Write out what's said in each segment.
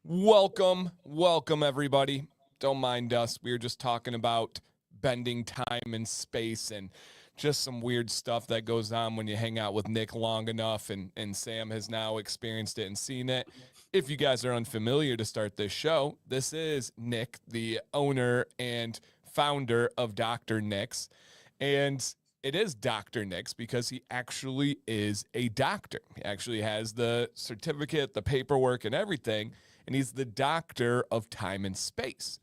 Welcome, everybody. Don't mind us. We were just talking about bending time and space and just some weird stuff that goes on when you hang out with Nick long enough, and Sam has now experienced it and seen it. If you guys are unfamiliar to start this show, this is Nick, the owner and founder of Dr. Nick's. And it is Dr. Nick's because he actually is a doctor. He actually has the certificate, the paperwork, and everything, and he's the doctor of time and space.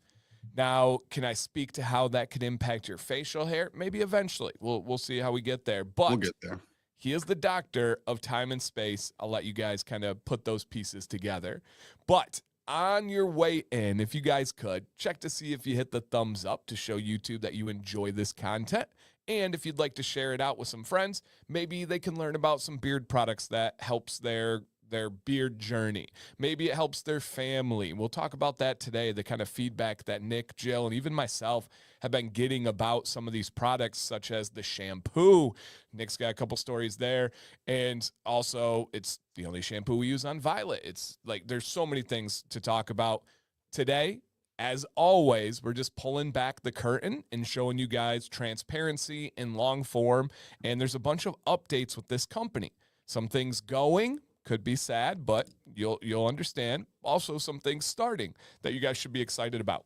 Now, can I speak to how that could impact your facial hair? Maybe eventually. We'll see how we get there. But we'll get there. He is the doctor of time and space. I'll let you guys kind of put those pieces together. But on your way in, if you guys could, check to see if you hit the thumbs up to show YouTube that you enjoy this content. And if you'd like to share it out with some friends, maybe they can learn about some beard products that helps their beard journey. Maybe it helps their family. We'll talk about that today, the kind of feedback that Nick, Jill, and even myself have been getting about some of these products, such as the shampoo. Nick's got a couple stories there. And also, it's the only shampoo we use on Violet. It's like there's so many things to talk about today. As always, we're just pulling back the curtain and showing you guys transparency in long form. And there's a bunch of updates with this company. Some things going, could be sad, but you'll understand. Also, some things starting that you guys should be excited about.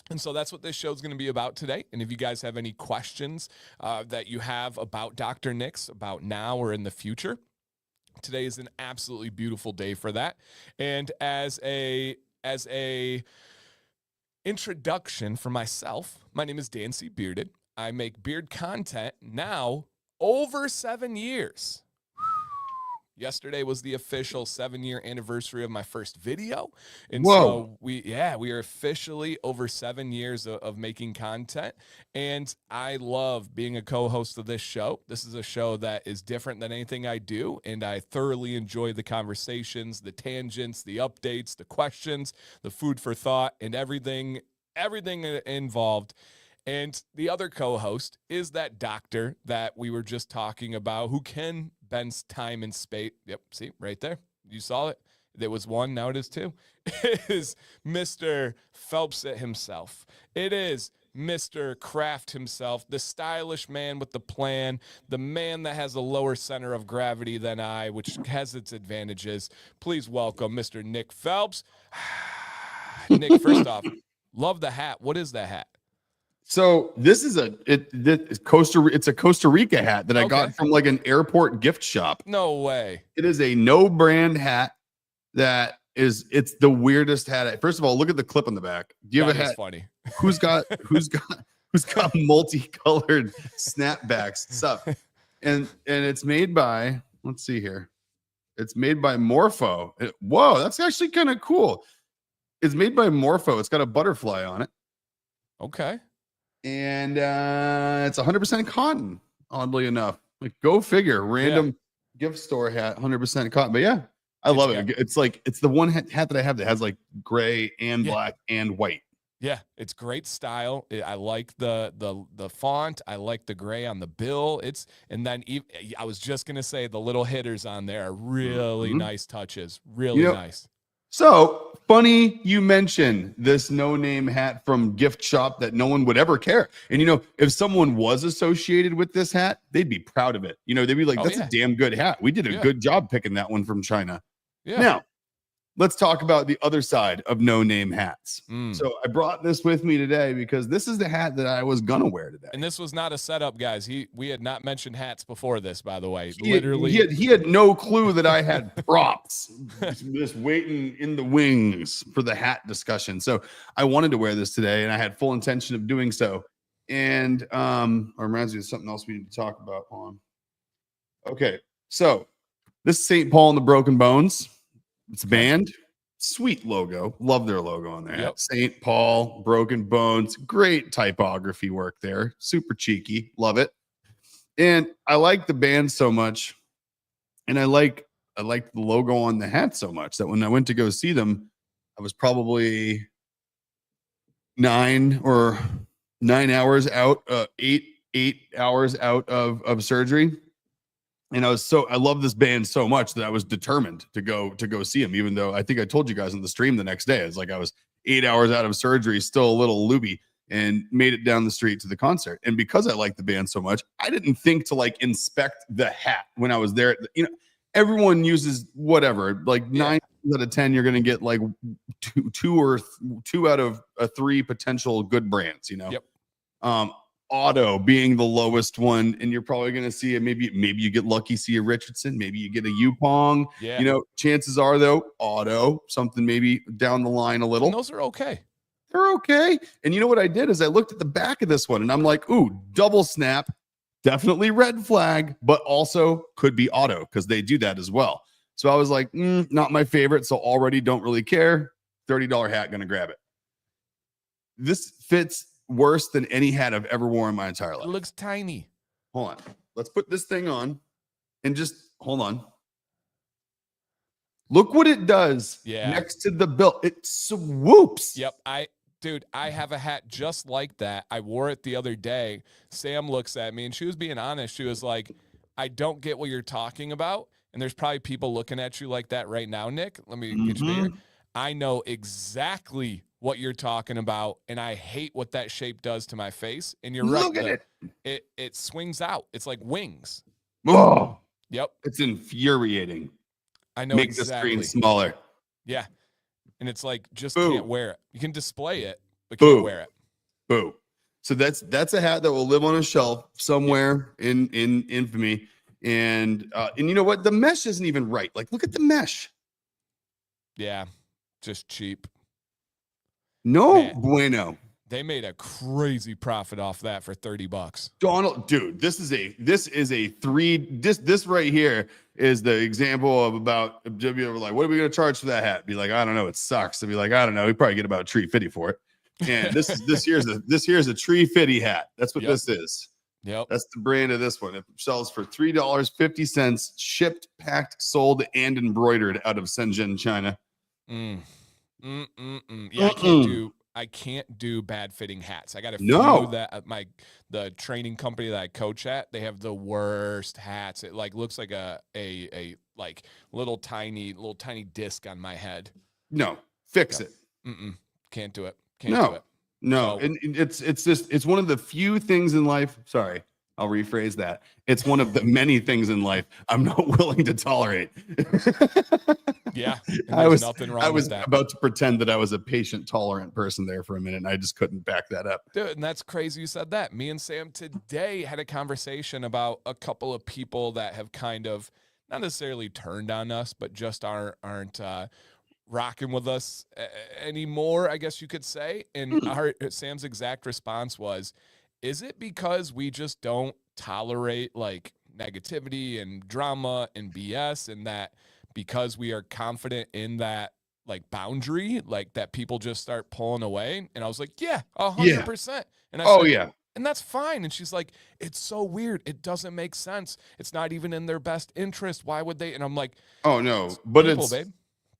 And so that's what this show is going to be about today. And if you guys have any questions that you have about Dr. Nick's, about now or in the future, today is an absolutely beautiful day for that. And as a introduction for myself, my name is Dan C. Bearded. I make beard content now over 7 years. Yesterday was the official 7-year anniversary of my first video. And so we are officially over 7 years of making content. And I love being a co-host of this show. This is a show that is different than anything I do. And I thoroughly enjoy the conversations, the tangents, the updates, the questions, the food for thought, and everything involved. And the other co-host is that doctor that we were just talking about who can bend time and space. Yep, see, right there. You saw it. There was one, now it is two. It is Mr. Phelps himself. It is Mr. Kraft himself, the stylish man with the plan, the man that has a lower center of gravity than I, which has its advantages. Please welcome Mr. Nick Phelps. Nick, first off, love the hat. What is that hat? So this is it's a Costa Rica hat that I got from like an airport gift shop. No way. It is a no brand hat it's the weirdest hat. First of all, look at the clip on the back. Do you have a hat? Funny. Who's got multicolored snapbacks stuff? And it's made by, let's see here. It's made by Morpho. Whoa, that's actually kind of cool. It's made by Morpho. It's got a butterfly on it. Okay. And it's 100% cotton, oddly enough. Like, go figure. Random gift store hat, 100% cotton. But yeah, I love it. It's like, it's the one hat that I have that has like gray and black and white. Yeah, it's great style. I like the font. I like the gray on the bill. I was just gonna say the little hitters on there are really nice touches. Really nice. So funny you mention this no-name hat from gift shop that no one would ever care. And if someone was associated with this hat, they'd be proud of it. They'd be like, "That's a damn good hat. We did a good job picking that one from China." Yeah. Now, let's talk about the other side of no-name hats. So I brought this with me today because this is the hat that I was gonna wear today. And this was not a setup, guys. We had not mentioned hats before this, by the way. He had no clue that I had props. Just waiting in the wings for the hat discussion. So I wanted to wear this today, and I had full intention of doing so. And it reminds me of something else we need to talk about on. Okay, so this is St. Paul and the Broken Bones. It's a band. Sweet logo. Love their logo on there. Yep. St. Paul, Broken Bones. Great typography work there. Super cheeky. Love it. And I like the band so much. And I like the logo on the hat so much that when I went to go see them, I was probably 9 hours out, 8 hours out of surgery. And I love this band so much that I was determined to go see him, even though I think I told you guys on the stream the next day. It's like I was 8 hours out of surgery, still a little loopy, and made it down the street to the concert. And because I like the band so much, I didn't think to like inspect the hat when I was there. You know, everyone uses whatever, like 9 out of 10, you're going to get like two out of three potential good brands, you know? Yep. Auto being the lowest one, and you're probably going to see it. Maybe you get lucky, see a Richardson, maybe you get a Yupong. Yeah. You know, chances are though, auto, something maybe down the line a little. And those are okay. They're okay. And you know what I did is I looked at the back of this one and I'm like, ooh, double snap, definitely red flag, but also could be auto because they do that as well. So I was like, not my favorite. So already don't really care. $30 hat, gonna grab it. This fits worse than any hat I've ever worn in my entire life. It looks tiny. Hold on. Let's put this thing on and just hold on. Look what it does next to the bill. It swoops. Yep. Dude, I have a hat just like that. I wore it the other day. Sam looks at me and she was being honest. She was like, I don't get what you're talking about. And there's probably people looking at you like that right now, Nick. Let me get you bigger. I know exactly what you're talking about, and I hate what that shape does to my face. And you're right. Look at it. It swings out. It's like wings. Oh, yep. It's infuriating. I know Make exactly. the screen smaller. Yeah. And it's like, just Boo. can't wear it. You can display it, but Boo. can't wear it. Boo. So that's a hat that will live on a shelf somewhere in infamy. And you know what? The mesh isn't even right. Like, look at the mesh. Yeah. Just cheap. No Man, bueno. They made a crazy profit off that for $30. Donald, dude, this is this right here is the example of about like, what are we gonna charge for that hat? Be like, I don't know, it sucks. To be like, I don't know, we probably get about $350 for it. And this here's a tree fitty hat. That's what this is. Yep. That's the brand of this one. It sells for $3.50, shipped, packed, sold, and embroidered out of Shenzhen, China. Yeah, I can't do bad fitting hats. I got a few that at the training company that I coach at, they have the worst hats. It like looks like a like little tiny disc on my head. No, fix it. Can't do it. Can't do it. No, and it's one of the few things in life. Sorry, I'll rephrase that. It's one of the many things in life I'm not willing to tolerate. Yeah, I was with that. About to pretend that I was a patient, tolerant person there for a minute, and I just couldn't back that up. Dude, and that's crazy you said that. Me and Sam today had a conversation about a couple of people that have kind of not necessarily turned on us, but just aren't rocking with us anymore, I guess you could say. And Sam's exact response was, is it because we just don't tolerate like negativity and drama and BS, and that because we are confident in that like boundary, like that people just start pulling away? And I was like, yeah, 100%. And I said, and that's fine. And she's like, it's so weird. It doesn't make sense. It's not even in their best interest. Why would they? And I'm like, oh no, but people, babe.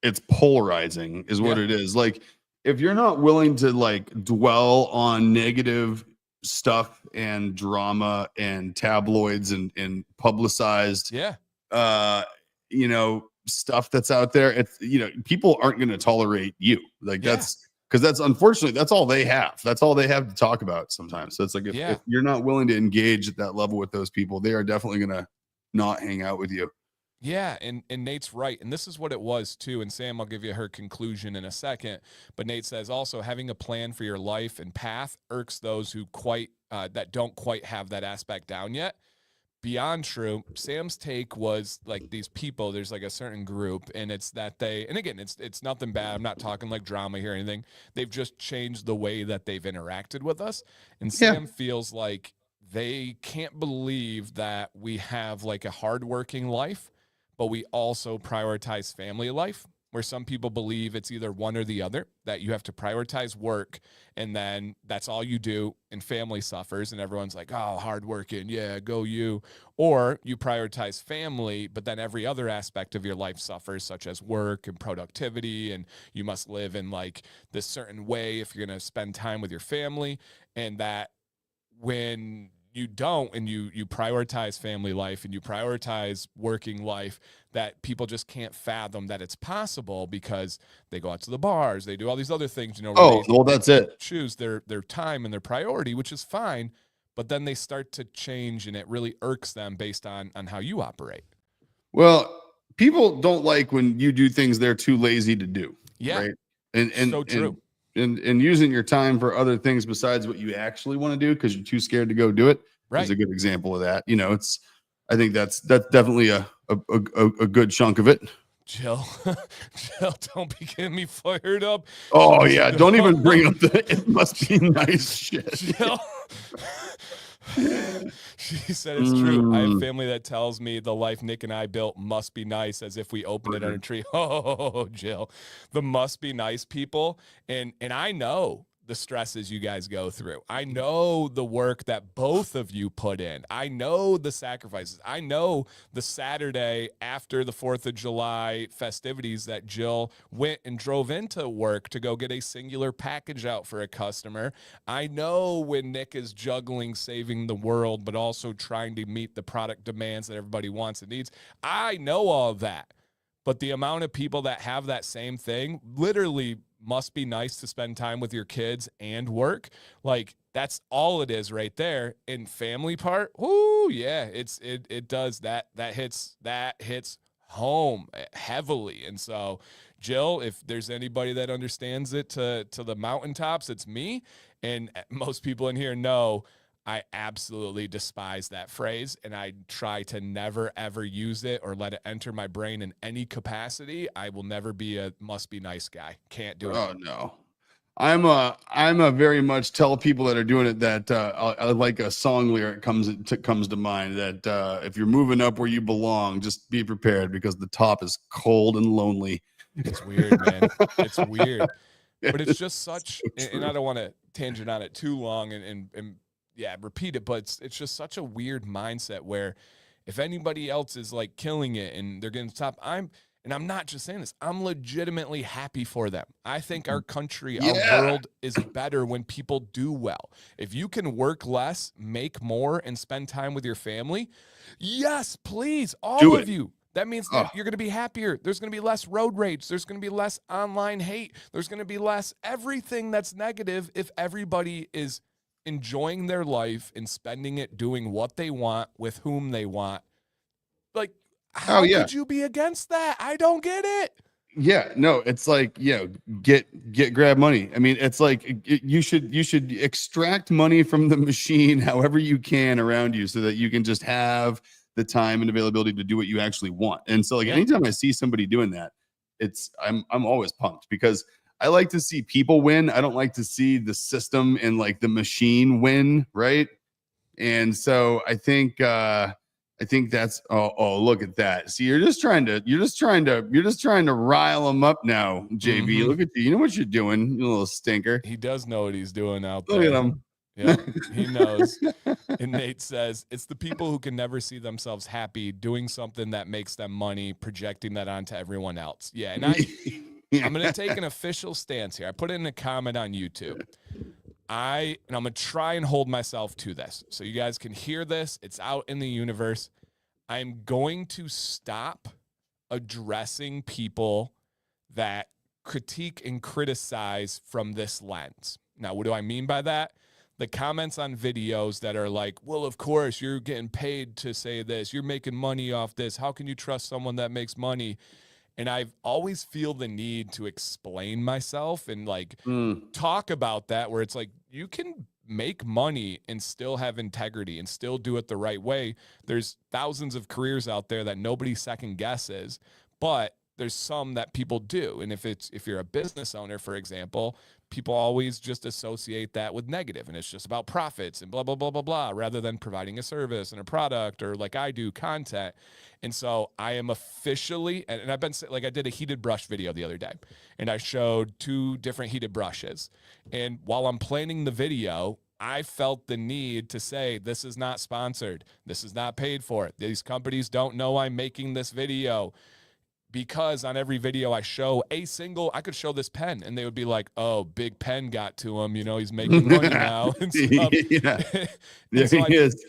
It's polarizing is what it is. Like, if you're not willing to like dwell on negative stuff and drama and tabloids and publicized, you know, stuff that's out there, it's, you know, people aren't going to tolerate you. Like that's because that's unfortunately that's all they have. That's all they have to talk about sometimes. So it's like if you're not willing to engage at that level with those people, they are definitely going to not hang out with you. Yeah, and Nate's right. And this is what it was too. And Sam, I'll give you her conclusion in a second. But Nate says also having a plan for your life and path irks those who that don't quite have that aspect down yet. Beyond true. Sam's take was like these people, there's like a certain group, and it's that and again, it's nothing bad. I'm not talking like drama here or anything. They've just changed the way that they've interacted with us. And Sam feels like they can't believe that we have like a hardworking life, but we also prioritize family life, where some people believe it's either one or the other, that you have to prioritize work and then that's all you do, and family suffers and everyone's like, oh, hardworking, yeah, go you. Or you prioritize family, but then every other aspect of your life suffers, such as work and productivity, and you must live in like this certain way if you're going to spend time with your family. And that when you don't, and you prioritize family life and you prioritize working life, that people just can't fathom that it's possible because they go out to the bars, they do all these other things, where Oh, they well, that's it. choose their time and their priority, which is fine, but then they start to change and it really irks them based on how you operate. Well, people don't like when you do things they're too lazy to do. Yeah. Right. And So true. and using your time for other things besides what you actually want to do because you're too scared to go do it Right. is a good example of that. I think that's definitely a good chunk of it. Jill, don't be getting me fired up. Oh yeah, don't even bring up the it must be nice shit. Jill. She said it's true. I have family that tells me the life Nick and I built must be nice, as if we opened it on a tree. Oh, Jill, the must be nice people. And I know the stresses you guys go through. I know the work that both of you put in. I know the sacrifices. I know the Saturday after the 4th of July festivities that Jill went and drove into work to go get a singular package out for a customer. I know when Nick is juggling saving the world, but also trying to meet the product demands that everybody wants and needs. I know all of that. But the amount of people that have that same thing literally must be nice to spend time with your kids and work. Like, that's all it is right there. In family part, oh yeah, it does that hits home heavily. And so, Jill, if there's anybody that understands it to the mountaintops, it's me. And most people in here know I absolutely despise that phrase, and I try to never, ever use it or let it enter my brain in any capacity. I will never be a must be nice guy. Can't do it. Oh no. I'm a very much tell people that are doing it that I like a song lyric comes to mind that if you're moving up where you belong, just be prepared because the top is cold and lonely. It's weird, man. It's weird. But it's just such, so and I don't want to tangent on it too long and yeah, repeat it, but it's just such a weird mindset where if anybody else is like killing it and they're getting to the top, I'm not just saying this, I'm legitimately happy for them. I think our country, our world is better when people do well. If you can work less, make more, and spend time with your family, yes, please, all of you. That means that you're going to be happier. There's going to be less road rage. There's going to be less online hate. There's going to be less everything that's negative if everybody is enjoying their life and spending it doing what they want with whom they want. Like, how could you be against that? I don't get it. Yeah, no, it's like, grab money. I mean, it's like you should extract money from the machine however you can around you so that you can just have the time and availability to do what you actually want. And so like anytime I see somebody doing that, I'm always pumped because I like to see people win. I don't like to see the system and like the machine win, right? And so I think that's look at that. See, you're just trying to rile them up now, JB. Mm-hmm. Look at you. You know what you're doing, you little stinker. He does know what he's doing out there. Look at him. Yeah, he knows. And Nate says it's the people who can never see themselves happy doing something that makes them money, projecting that onto everyone else. Yeah, and I'm going to take an official stance here. I put it in a comment on YouTube. I'm going to try and hold myself to this so you guys can hear this. It's out in the universe. I'm going to stop addressing people that critique and criticize from this lens. Now, what do I mean by that? The comments on videos that are like, well, of course, you're getting paid to say this. You're making money off this. How can you trust someone that makes money? And I always feel the need to explain myself and like talk about that, where it's like you can make money and still have integrity and still do it the right way. There's thousands of careers out there that nobody second guesses, but there's some that people do. And if you're a business owner, for example, people always just associate that with negative, and it's just about profits and blah, blah, blah, blah, blah, rather than providing a service and a product or like I do content. And so I am officially, and I've been like, I did a heated brush video the other day and I showed 2 different heated brushes. And while I'm planning the video, I felt the need to say, this is not sponsored. This is not paid for. These companies don't know I'm making this video. because on every video I show I could show this pen and they would be like, oh, Big Pen got to him. You know, he's making money now and stuff. Yeah, And there so he is.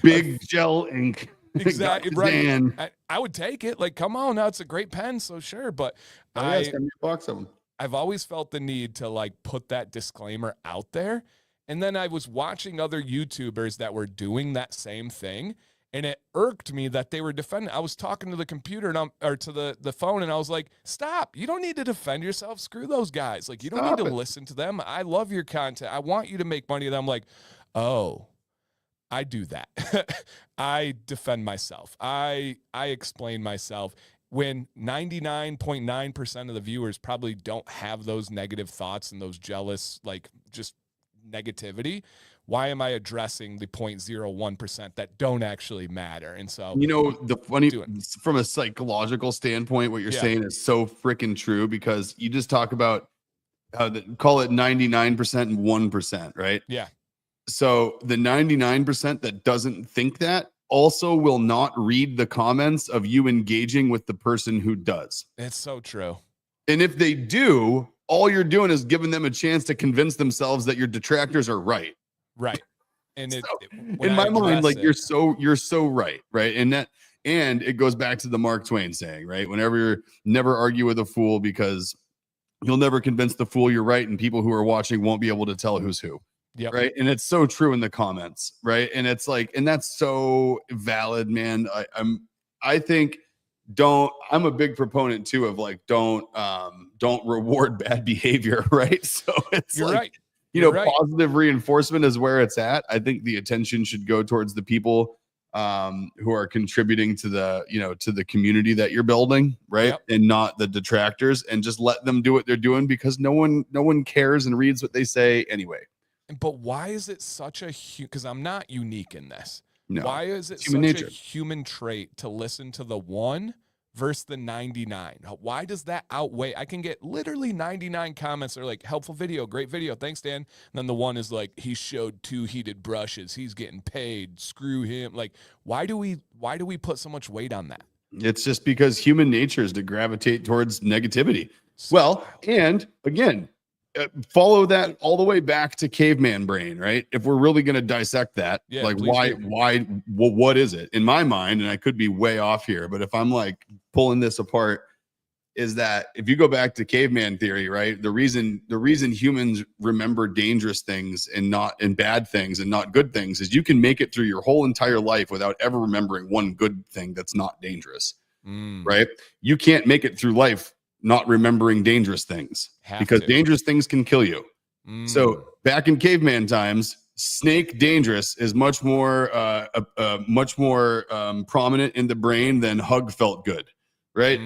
Big gel ink. Exactly Got right. Dan. I would take it. Like, come on, now it's a great pen, so sure. But Oh, yeah, send me a box of them. I've always felt the need to like put that disclaimer out there. And then I was watching other YouTubers that were doing that same thing, and it irked me that they were defending. I was talking to the computer or to the phone, and I was like, stop. You don't need to defend yourself. Screw those guys. Like, you don't need to listen to them. I love your content. I want you to make money. And I'm like, oh, I do that. I defend myself. I explain myself. When 99.9% of the viewers probably don't have those negative thoughts and those jealous, like just negativity, why am I addressing the 0.01% that don't actually matter? And so, you know, the funny from a psychological standpoint, what you're saying is so freaking true, because you just talk about call it 99% and 1%, right? Yeah. So the 99% that doesn't think that also will not read the comments of you engaging with the person who does. It's so true. And if they do, all you're doing is giving them a chance to convince themselves that your detractors are right. Right. And so, in my mind, like you're so right. Right. And it goes back to the Mark Twain saying, right? Whenever you're never argue with a fool, because you'll never convince the fool you're right, and people who are watching won't be able to tell who's who. Yep. Right. And it's so true in the comments. Right. And it's like, and that's so valid, man. I'm a big proponent too of like, don't reward bad behavior. Right. So it's you're like, right. Positive reinforcement is where it's at. I think the attention should go towards the people who are contributing to the community that you're building, right? Yep. And not the detractors, and just let them do what they're doing, because no one cares and reads what they say anyway. But why is it such a because I'm not unique in this. No, why is it such a human trait to listen to the 1 versus the 99? Why does that outweigh? I can get literally 99 comments that are like, helpful video, great video, thanks, Dan. And then the 1 is like, he showed 2 heated brushes, he's getting paid, screw him. Like, why do we put so much weight on that? It's just because human nature is to gravitate towards negativity. Well, and again, follow that all the way back to caveman brain, right? If we're really going to dissect that, like what is it in my mind? And I could be way off here, but if I'm like pulling this apart, is that if you go back to caveman theory, right? The reason humans remember dangerous things and bad things and not good things is you can make it through your whole entire life without ever remembering one good thing that's not dangerous, right? You can't make it through life not remembering dangerous things, because dangerous things can kill you. So back in caveman times, snake dangerous is much more prominent in the brain than hug felt good, right?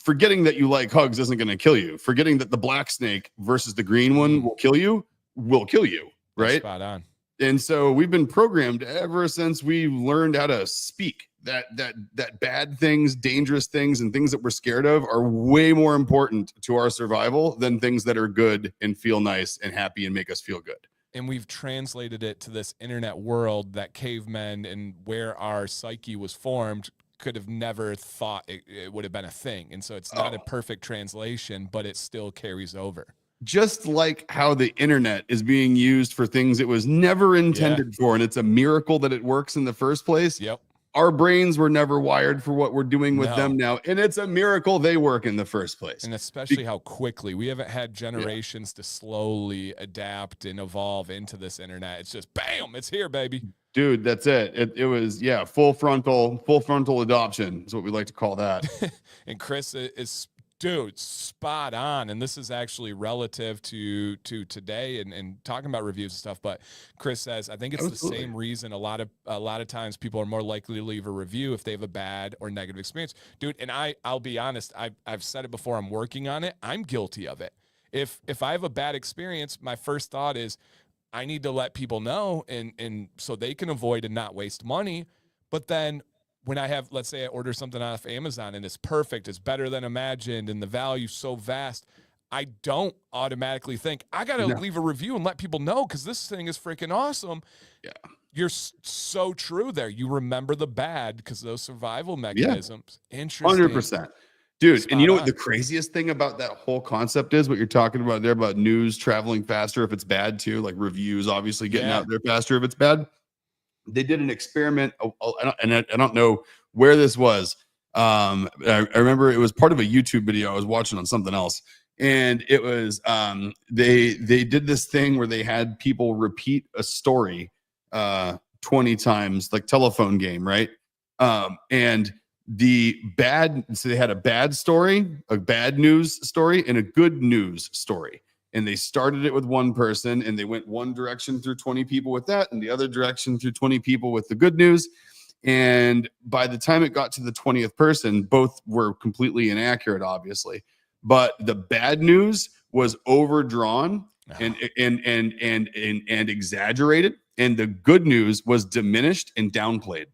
Forgetting that you like hugs isn't going to kill you. Forgetting that the black snake versus the green one will kill you, right? That's spot on. And so we've been programmed ever since we learned how to speak that bad things, dangerous things, and things that we're scared of are way more important to our survival than things that are good and feel nice and happy and make us feel good. And we've translated it to this internet world that cavemen and where our psyche was formed could have never thought it would have been a thing. And so it's not a perfect translation, but it still carries over. Just like how the internet is being used for things it was never intended for, and it's a miracle that it works in the first place. Yep. Our brains were never wired for what we're doing with them now, and it's a miracle they work in the first place. And especially how quickly. We haven't had generations to slowly adapt and evolve into this internet. It's just bam, it's here, baby. Dude, that's it. It was full frontal adoption is what we like to call that. And Chris is spot on. And this is actually relative to today and talking about reviews and stuff. But Chris says, I think it's the same reason a lot of times people are more likely to leave a review if they have a bad or negative experience. Dude, and I'll be honest, I've said it before, I'm working on it. I'm guilty of it. If I have a bad experience, my first thought is I need to let people know and so they can avoid and not waste money. But then when I have, let's say I order something off Amazon and it's perfect, it's better than imagined, and the value's so vast, I don't automatically think I got to leave a review and let people know because this thing is freaking awesome. Yeah. You're so true there. You remember the bad because those survival mechanisms. Interesting. 100%. Dude, Spot and you know what on. the craziest thing about that whole concept is? What you're talking about there about news traveling faster if it's bad too, like reviews obviously getting out there faster if it's bad. They did an experiment, and I don't know where this was. I remember it was part of a YouTube video I was watching on something else, and it was they did this thing where they had people repeat a story 20 times, like telephone game, right? And so they had a bad story, a bad news story, and a good news story. And they started it with one person and they went one direction through 20 people with that and the other direction through 20 people with the good news. And by the time it got to the 20th person, both were completely inaccurate, obviously. But the bad news was overdrawn and exaggerated, and the good news was diminished and downplayed.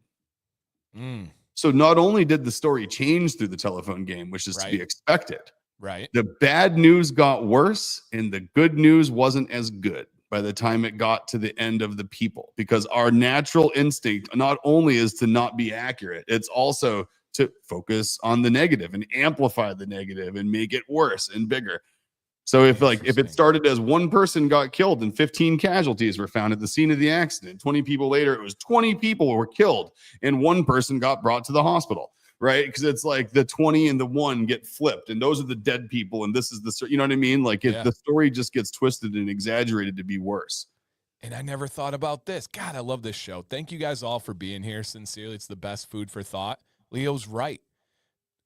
So not only did the story change through the telephone game, which is to be expected, right? The bad news got worse and the good news wasn't as good by the time it got to the end of the people, because our natural instinct not only is to not be accurate, it's also to focus on the negative and amplify the negative and make it worse and bigger. So if it started as one person got killed and 15 casualties were found at the scene of the accident, 20 people later, it was 20 people were killed and one person got brought to the hospital, right? Because it's like the 20 and the 1 get flipped and those are the dead people. And this is the, you know what I mean? Like the story just gets twisted and exaggerated to be worse. And I never thought about this. God, I love this show. Thank you guys all for being here. Sincerely, it's the best food for thought. Leo's right.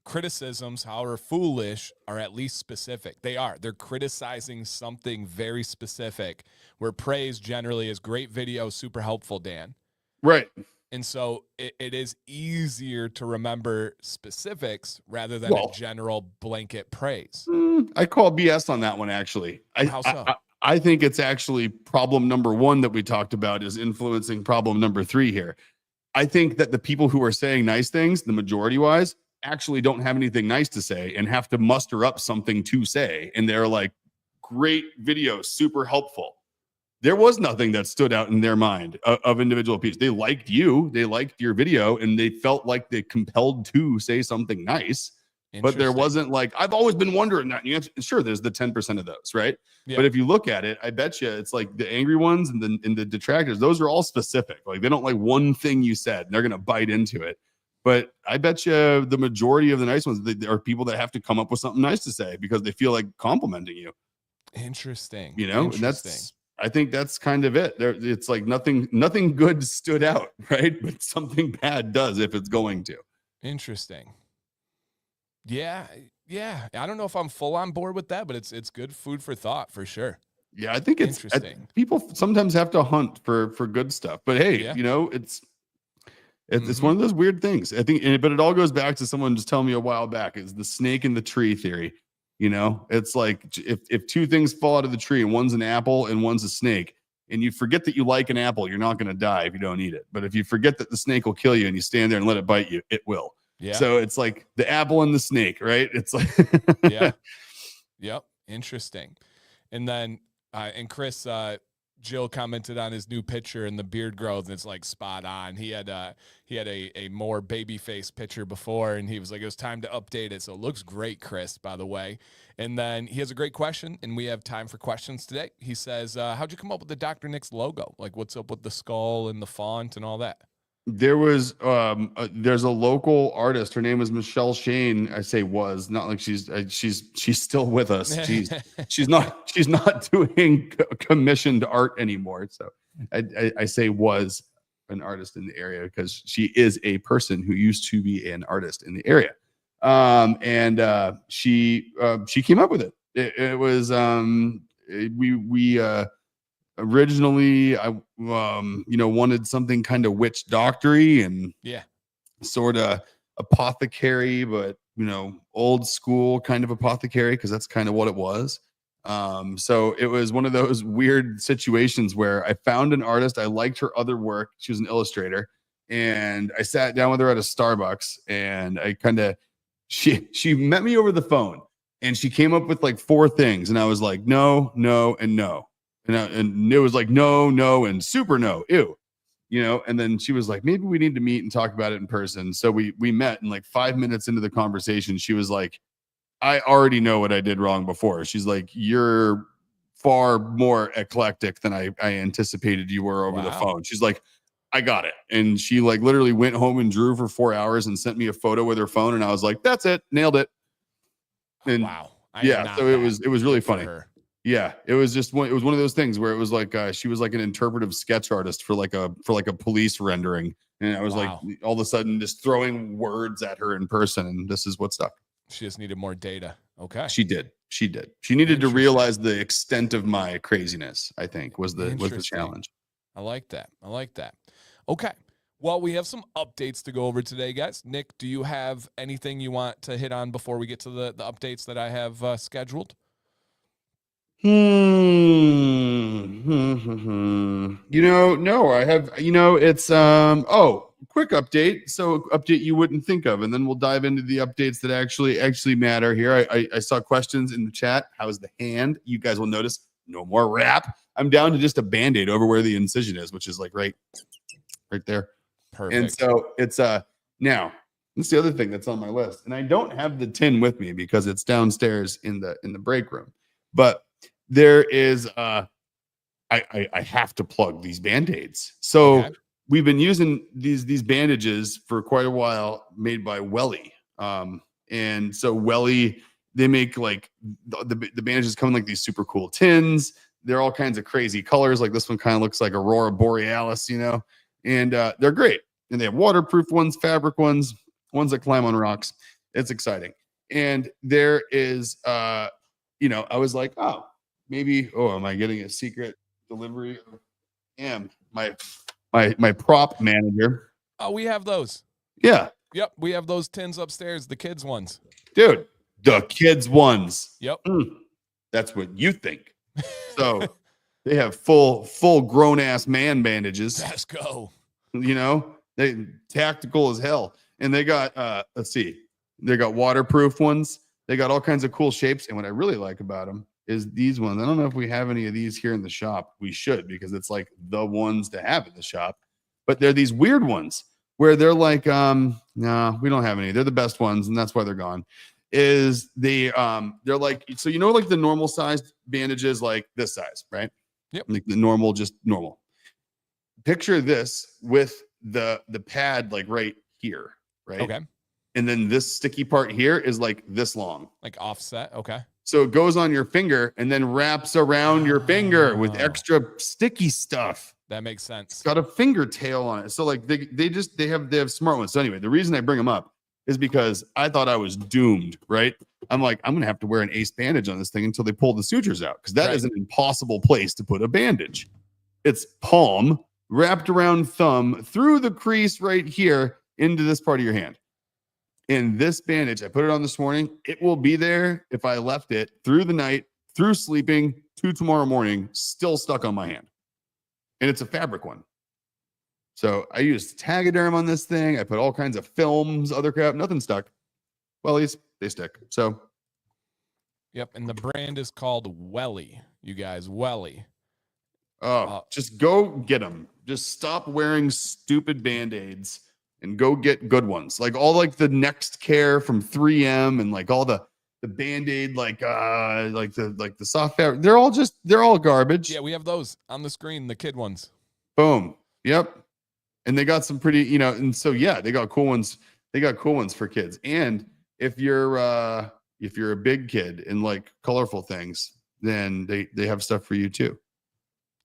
Criticisms, however foolish, are at least specific. They're criticizing something very specific, where praise generally is great video, super helpful, Dan. Right. And so it is easier to remember specifics rather than a general blanket praise. I call BS on that one, actually. How so? I think it's actually problem number 1 that we talked about is influencing problem number 3 here. I think that the people who are saying nice things, the majority wise, actually don't have anything nice to say and have to muster up something to say. And they're like, great video, super helpful. There was nothing that stood out in their mind of individual pieces. They liked you, they liked your video, and they felt like they compelled to say something nice. But there wasn't like, I've always been wondering that. Sure, there's the 10% of those, right? Yeah. But if you look at it, I bet you it's like the angry ones and the detractors, those are all specific. Like they don't like one thing you said, and they're going to bite into it. But I bet you the majority of the nice ones are people that have to come up with something nice to say because they feel like complimenting you. Interesting. You know, and I think that's kind of it. It's like nothing good stood out, right? But something bad does if it's going to. Interesting. Yeah. I don't know if I'm full on board with that, but it's good food for thought for sure. Yeah, I think it's interesting. People sometimes have to hunt for good stuff, but hey, you know, it's one of those weird things. I think, but it all goes back to someone just telling me a while back is the snake in the tree theory. You know, it's like if 2 things fall out of the tree and one's an apple and one's a snake, and you forget that you like an apple, you're not going to die if you don't eat it. But if you forget that the snake will kill you and you stand there and let it bite you, it will. Yeah. So it's like the apple and the snake, right? It's like, yeah. Yep. Interesting. And then, and Chris, Jill commented on his new picture and the beard growth, and it's like spot on. He had a more baby face picture before, and he was like, it was time to update it. So it looks great, Chris, by the way. And then he has a great question, and we have time for questions today. He says, how'd you come up with the Dr. Nick's logo? Like, what's up with the skull and the font and all that? There was there's a local artist. Her name was Michelle Shane. I say was, not like she's still with us. She's not doing commissioned art anymore. So I say was an artist in the area because she is a person who used to be an artist in the area. And she came up with it. It was we originally I wanted something kind of witch doctory and sort of apothecary, but old school kind of apothecary, because that's kind of what it was. So it was one of those weird situations where I found an artist. I liked her other work. She was an illustrator, and I sat down with her at a Starbucks, and she met me over the phone, and she came up with like 4 things, and I was like, no, no, and no. And it was like, no, and super no, ew. and then she was like, maybe we need to meet and talk about it in person. So we met, and like 5 minutes into the conversation, she was like, I already know what I did wrong before. She's like, you're far more eclectic than I anticipated you were over the phone. She's like, I got it. And she like literally went home and drew for 4 hours and sent me a photo with her phone. And I was like, that's it. Nailed it. And so it was really funny. Yeah, it was one of those things where it was like she was like an interpretive sketch artist for like a police rendering, and I was like all of a sudden just throwing words at her in person, and this is what stuck. She just needed more data. Okay, she did. She needed to realize the extent of my craziness. I think was the challenge. I like that. Okay. Well, we have some updates to go over today, guys. Nick, do you have anything you want to hit on before we get to the updates that I have scheduled? No, I have, it's, quick update. So update you wouldn't think of, and then we'll dive into the updates that actually matter here. I saw questions in the chat. How's the hand? You guys will notice no more wrap. I'm down to just a Band-Aid over where the incision is, which is like right there. Perfect. And so it's, now that's the other thing that's on my list. And I don't have the tin with me because it's downstairs in the break room, but there is I have to plug these Band-Aids. So we've been using these bandages for quite a while, made by Wellies. And so Wellies, they make like the bandages come in like these super cool tins. They're all kinds of crazy colors. Like this one kind of looks like Aurora Borealis, and they're great. And they have waterproof ones, fabric ones that climb on rocks. It's exciting. And there is I was like, maybe, am I getting a secret delivery? My prop manager. Oh, we have those. Yeah. Yep. We have those tins upstairs, the kids ones. Dude, the kids ones. Yep. That's what you think. So they have full grown ass man bandages. Let's go. They tactical as hell. And they got, let's see, they got waterproof ones. They got all kinds of cool shapes. And what I really like about them is these ones. I don't know if we have any of these here in the shop. We should, because it's like the ones to have in the shop. But they're these weird ones where they're like, no, we don't have any. They're the best ones, and that's why they're gone. They're like, so like the normal sized bandages, like this size, right? Yep. Like the normal, just normal. Picture this with the pad like right here, right? Okay. And then this sticky part here is like this long. Like offset. Okay. So it goes on your finger and then wraps around your finger with extra sticky stuff. That makes sense. It's got a finger tail on it. So like they have smart ones. So anyway, the reason I bring them up is because I thought I was doomed, right? I'm like, I'm going to have to wear an ace bandage on this thing until they pull the sutures out, because that is an impossible place to put a bandage. It's palm wrapped around thumb through the crease right here into this part of your hand. And this bandage, I put it on this morning. It will be there if I left it through the night, through sleeping, to tomorrow morning, still stuck on my hand. And it's a fabric one. So I used Tagaderm on this thing. I put all kinds of films, other crap. Nothing stuck. Wellies, they stick. So. Yep. And the brand is called Wellies, you guys. Wellies. Just go get them. Just stop wearing stupid Band-Aids and go get good ones. Like all like the Next Care from 3M and like all the Band-Aid, like the soft fabric. They're all garbage. Yeah, we have those on the screen, the kid ones. Boom. Yep. And they got some pretty, and so yeah, they got cool ones. They got cool ones for kids. And if you're a big kid and like colorful things, then they have stuff for you too.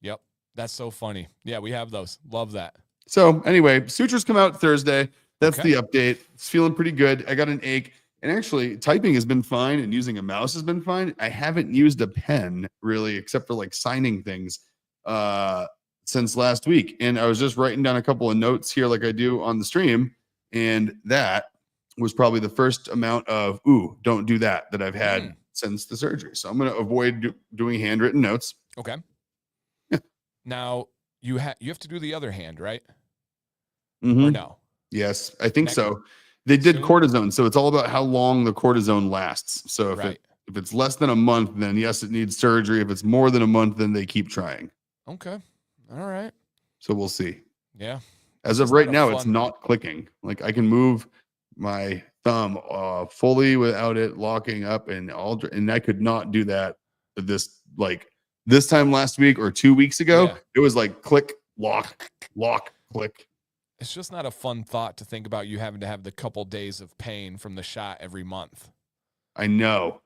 Yep. That's so funny. Yeah, we have those. Love that. So anyway, sutures come out Thursday. That's the update. It's feeling pretty good. I got an ache. And actually, typing has been fine and using a mouse has been fine. I haven't used a pen really, except for like signing things since last week. And I was just writing down a couple of notes here like I do on the stream. And that was probably the first amount of, don't do that I've had since the surgery. So I'm going to avoid doing handwritten notes. Okay. Yeah. Now, you have to do the other hand, right? Mm-hmm. Or no? Yes, I think so. They did cortisone, so it's all about how long the cortisone lasts. So if it's less than a month, then yes, it needs surgery. If it's more than a month, then they keep trying. Okay. All right. So we'll see. Yeah. As It's of just right not a now, it's fun. not clicking. Like I can move my thumb fully without it locking up, and I could not do that this time last week or 2 weeks ago. Yeah. It was like click, lock, click. It's just not a fun thought to think about you having to have the couple days of pain from the shot every month. I know.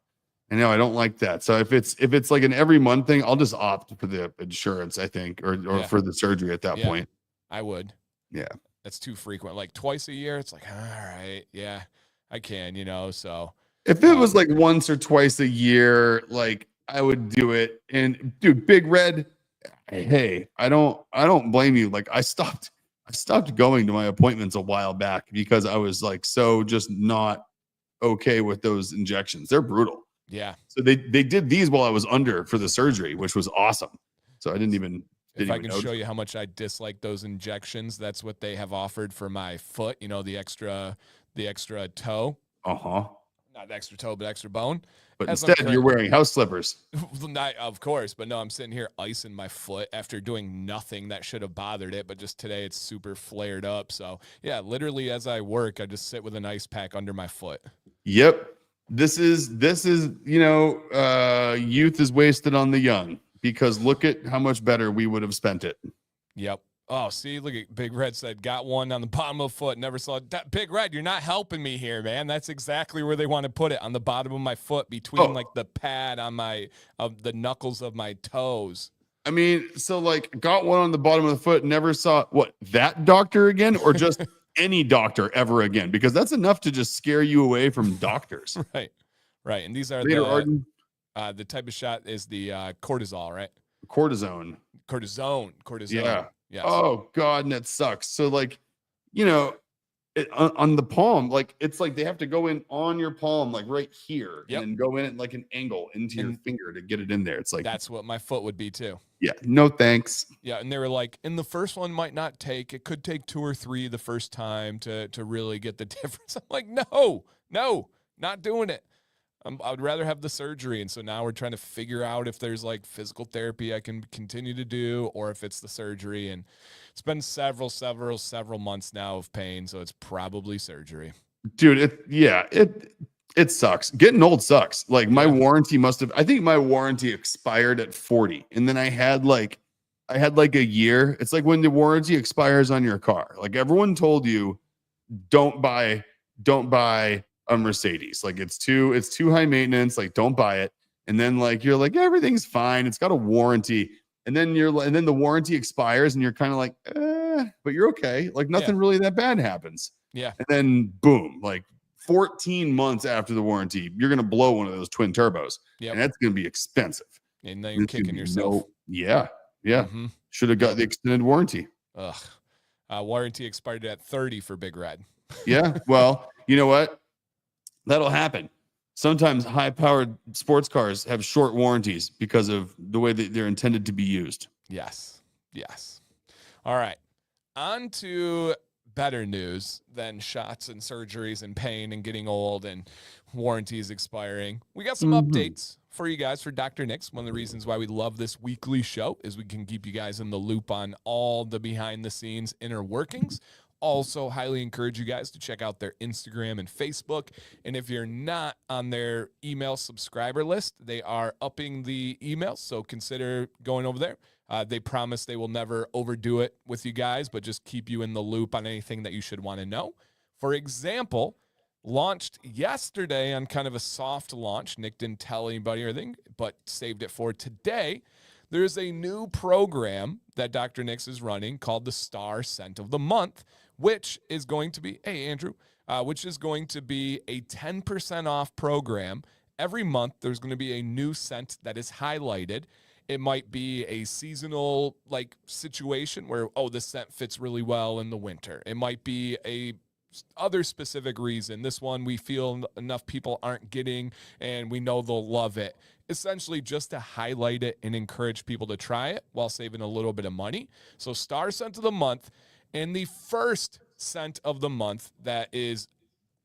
I don't like that. So if it's like an every month thing, I'll just opt for the insurance, I think, or Yeah. for the surgery at that Yeah. point. I would. Yeah. That's too frequent. Like twice a year, it's like, all right, yeah, I can, so. If it was like once or twice a year, like I would do it. And dude, Big Red, hey, I don't blame you. Like I stopped going to my appointments a while back because I was like so just not okay with those injections. They're brutal. Yeah. So they did these while I was under for the surgery, which was awesome. So I didn't even If I can show you how much I dislike those injections, that's what they have offered for my foot, the extra toe. Uh-huh. Not extra toe, but extra bone. But instead, you're wearing house slippers. Not, of course, but no, I'm sitting here icing my foot after doing nothing that should have bothered it, but just today it's super flared up. So yeah, literally as I work, I just sit with an ice pack under my foot. Yep. This is youth is wasted on the young, because look at how much better we would have spent it. Yep. Oh, see, look at Big Red said, got one on the bottom of the foot. Never saw it. Big Red, you're not helping me here, man. That's exactly where they want to put it, on the bottom of my foot, between like the pad on of the knuckles of my toes. I mean, so like got one on the bottom of the foot, never saw that doctor again, or just any doctor ever again, because that's enough to just scare you away from doctors. Right. And these are the type of shot is the cortisol, right? Cortisone. Yeah. Yes. Oh God, and that sucks. So like, on the palm, like it's like they have to go in on your palm, like right here, and then go in at like an angle into your finger to get it in there. It's like that's what my foot would be too. Yeah, no thanks. Yeah, and they were like, in the first one might not take. It could take 2 or 3 the first time to really get the difference. I'm like, no, not doing it. I would rather have the surgery. And so now we're trying to figure out if there's like physical therapy I can continue to do, or if it's the surgery. And it's been several months now of pain. So it's probably surgery. Dude, it sucks. Getting old sucks. Like my warranty I think my warranty expired at 40. And then I had like a year. It's like when the warranty expires on your car. Like everyone told you, don't buy a Mercedes. Like it's too high maintenance. Like don't buy it. And then like you're like, everything's fine. It's got a warranty. And then the warranty expires and you're kind of like, but you're okay. Like nothing really that bad happens. Yeah. And then boom, like 14 months after the warranty, you're going to blow one of those twin turbos. Yep. And that's going to be expensive. And then you're kicking yourself. Yeah. Mm-hmm. Should have got the extended warranty. Ugh. Warranty expired at 30 for Big Red. Yeah. Well, you know what? That'll happen. Sometimes high-powered sports cars have short warranties because of the way that they're intended to be used. Yes. All right. On to better news than shots and surgeries and pain and getting old and warranties expiring. We got some updates for you guys for Dr. Nick's. One of the reasons why we love this weekly show is we can keep you guys in the loop on all the behind-the-scenes inner workings. Also, highly encourage you guys to check out their Instagram and Facebook. And if you're not on their email subscriber list, they are upping the emails, so consider going over there. They promise they will never overdo it with you guys, but just keep you in the loop on anything that you should want to know. For example, launched yesterday on kind of a soft launch. Nick didn't tell anybody or anything, but saved it for today. There's a new program that Dr. Nick's is running called the Star Scent of the Month, which is going to be, hey, Andrew, which is going to be a 10% off program. Every month, there's going to be a new scent that is highlighted. It might be a seasonal like situation where, this scent fits really well in the winter. It might be a other specific reason. This one we feel enough people aren't getting and we know they'll love it. Essentially just to highlight it and encourage people to try it while saving a little bit of money. So Star Scent of the Month, and the first scent of the month that is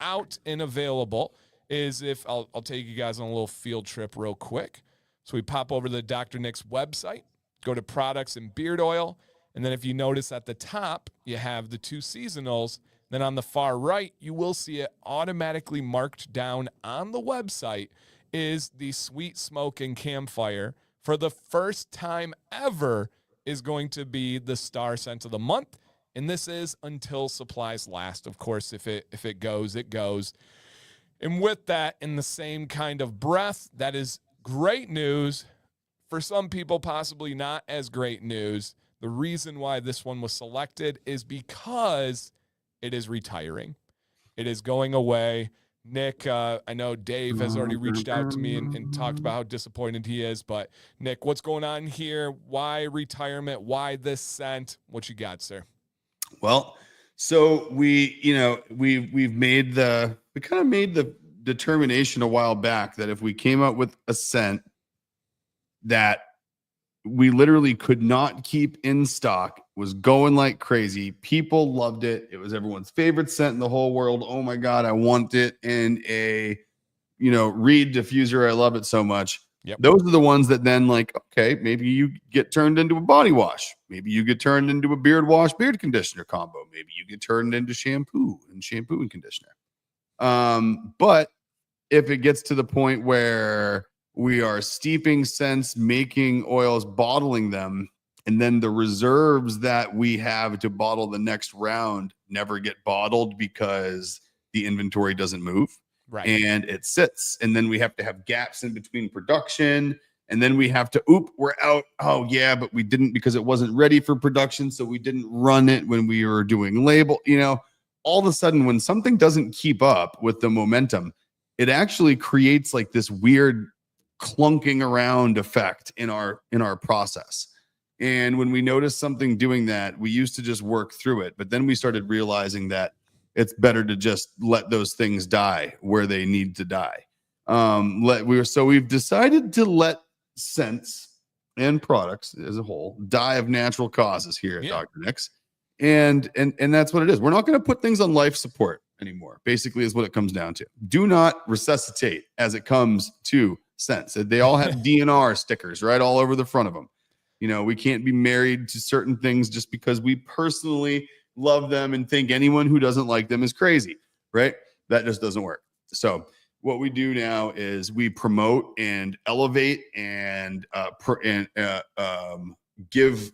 out and available is I'll take you guys on a little field trip real quick. So we pop over to the Dr. Nick's website, go to products and beard oil, And then if you notice at the top, you have the 2 seasonals. Then on the far right, you will see it automatically marked down on the website is the Sweet Smoke and Campfire. For the first time ever is going to be the star scent of the month. And this is until supplies last. Of course, if it goes, it goes. And with that, in the same kind of breath, that is great news. For some people, possibly not as great news. The reason why this one was selected is because it is retiring. It is going away. Nick, I know Dave has already reached out to me and talked about how disappointed he is. But Nick, what's going on here? Why retirement? Why this scent? What you got, sir? Well, so we kind of made the determination a while back that if we came up with a scent that we literally could not keep in stock, was going like crazy, people loved it, it was everyone's favorite scent in the whole world, oh my god, I want it in a reed diffuser, I love it so much. Yep. Those are the ones that then, like, okay, maybe you get turned into a body wash, maybe you get turned into a beard wash beard conditioner combo, maybe you get turned into shampoo and conditioner. But if it gets to the point where we are steeping scents, making oils, bottling them, and then the reserves that we have to bottle the next round never get bottled because the inventory doesn't move. Right. And it sits. And then we have to have gaps in between production. And then we have to, we're out. Oh, yeah, but we didn't because it wasn't ready for production. So we didn't run it when we were doing label. All of a sudden, when something doesn't keep up with the momentum, it actually creates like this weird clunking around effect in our process. And when we noticed something doing that, we used to just work through it. But then we started realizing that it's better to just let those things die where they need to die. We've decided to let scents and products as a whole die of natural causes here at Dr. Nick's. And that's what it is. We're not going to put things on life support anymore, basically, is what it comes down to. Do not resuscitate as it comes to scents. They all have DNR stickers right all over the front of them. We can't be married to certain things just because we personally love them and think anyone who doesn't like them is crazy, right? That just doesn't work. So what we do now is we promote and elevate and give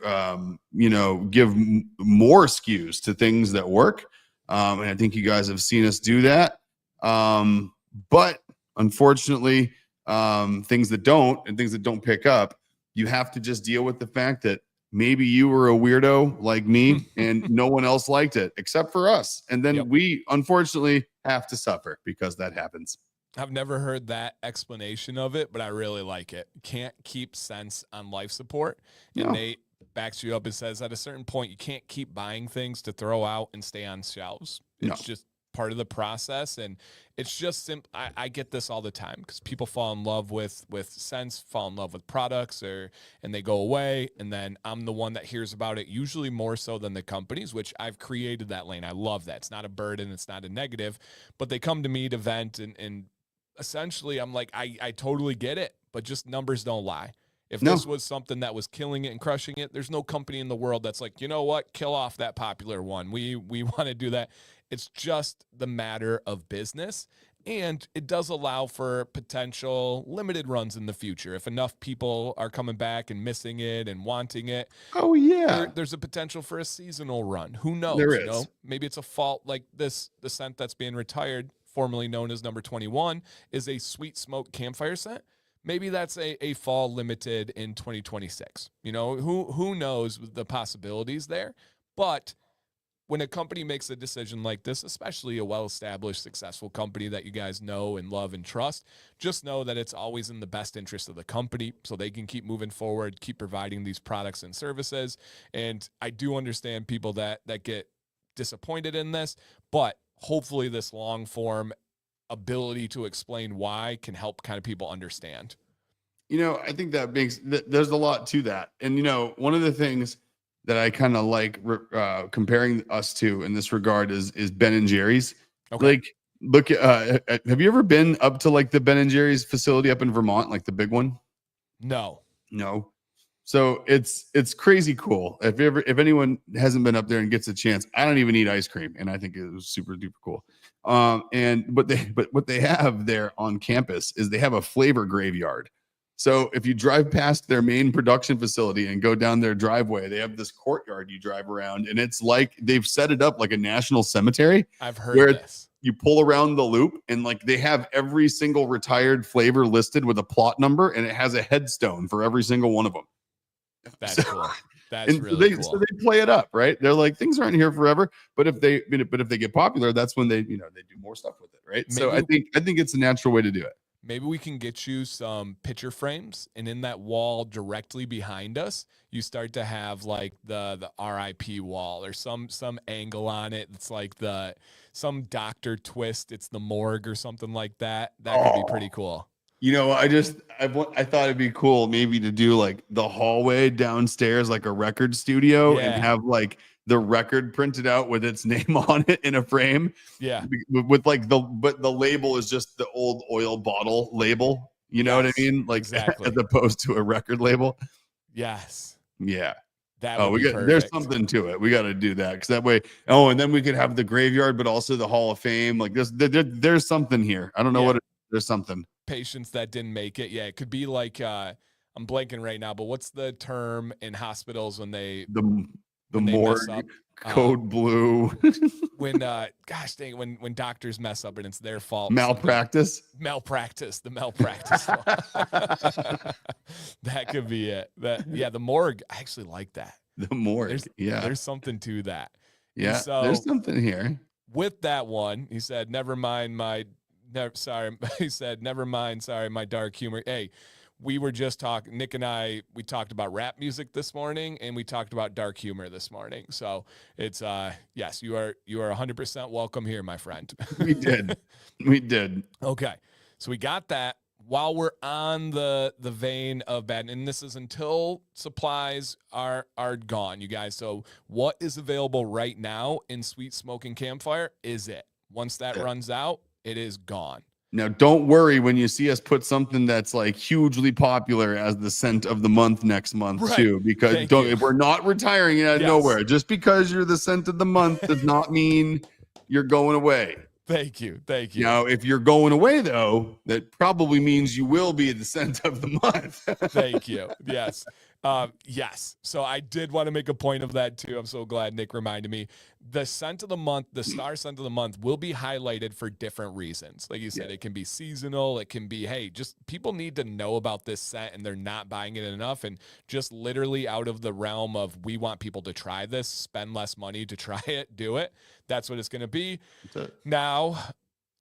more SKUs to things that work. And I think you guys have seen us do that. But unfortunately, things that don't pick up, you have to just deal with the fact that maybe you were a weirdo like me and no one else liked it except for us. And then we unfortunately have to suffer because that happens. I've never heard that explanation of it, but I really like it. Can't keep scents on life support. And Nate backs you up and says at a certain point, you can't keep buying things to throw out and stay on shelves. It's just part of the process. And it's just simple. I get this all the time because people fall in love with scents, fall in love with products, and they go away. And then I'm the one that hears about it, usually more so than the companies, which I've created that lane. I love that. It's not a burden. It's not a negative, but they come to me to vent and essentially I'm like, I totally get it, but just numbers don't lie. If this was something that was killing it and crushing it, there's no company in the world that's like, you know what, kill off that popular one. We want to do that. It's just the matter of business. And it does allow for potential limited runs in the future. If enough people are coming back and missing it and wanting it. Oh, yeah. There's a potential for a seasonal run. Who knows? There is. Maybe it's a fault like this. The scent that's being retired, formerly known as number 21, is a sweet smoke campfire scent. Maybe that's a fall limited in 2026. Who knows the possibilities there. But when a company makes a decision like this, especially a well-established, successful company that you guys know and love and trust, just know that it's always in the best interest of the company so they can keep moving forward, keep providing these products and services. And I do understand people that get disappointed in this, but hopefully this long form ability to explain why can help kind of people understand. I think there's a lot to that. And, one of the things that I kind of like comparing us to in this regard is Ben and Jerry's. Okay. Like, look, have you ever been up to like the Ben and Jerry's facility up in Vermont, like the big one? No. So it's crazy cool. If anyone hasn't been up there and gets a chance, I don't even eat ice cream, and I think it was super duper cool. And what they have there on campus is they have a flavor graveyard. So if you drive past their main production facility and go down their driveway, they have this courtyard you drive around, and it's like they've set it up like a national cemetery. I've heard where this. You pull around the loop, and like they have every single retired flavor listed with a plot number, and it has a headstone for every single one of them. That's cool. That's really cool. So they play it up, right? They're like, things aren't here forever, but if they get popular, that's when they do more stuff with it, right? So I think it's a natural way to do it. Maybe we can get you some picture frames, and in that wall directly behind us, you start to have like the RIP wall or some angle on it. It's like some doctor twist. It's the morgue or something like that. That could be pretty cool. I thought it'd be cool maybe to do like the hallway downstairs, like a record studio, and have like the record printed out with its name on it in a frame. Yeah. With like but the label is just the old oil bottle label. You know what I mean? Like exactly. As opposed to a record label. Yes. Yeah. That would be perfect. There's something to it. We got to do that because that way. Oh, and then we could have the graveyard, but also the Hall of Fame. Like there's something here. I don't know what there's something. Patients that didn't make it. Yeah, it could be like I'm blanking right now, but what's the term in hospitals when they the morgue, code blue? when gosh dang, when doctors mess up and it's their fault. Malpractice. The malpractice. That could be it. The morgue. I actually like that. The morgue. There's something to that. Yeah. So, there's something here. With that one, he said, never mind, sorry, my dark humor. Hey, we were just talking, Nick and I, we talked about rap music this morning, and we talked about dark humor this morning. So it's, yes, you are 100% welcome here, my friend. We did. Okay. So we got that. While we're on the vein of bad, and this is until supplies are gone, you guys. So what is available right now in Sweet Smoking Campfire is it. Once that runs out, it is gone. Now, don't worry when you see us put something that's like hugely popular as the scent of the month next month too, because if we're not retiring it out of nowhere. Just because you're the scent of the month does not mean you're going away. Thank you. Now, if you're going away though, that probably means you will be the scent of the month. Thank you. Yes. Yes. So I did want to make a point of that too. I'm so glad Nick reminded me. The scent of the month, the star scent of the month will be highlighted for different reasons. Like you said, it can be seasonal. It can be, hey, just people need to know about this scent and they're not buying it enough. And just literally out of the realm of, we want people to try this, spend less money to try it, do it. That's what it's going to be. Now,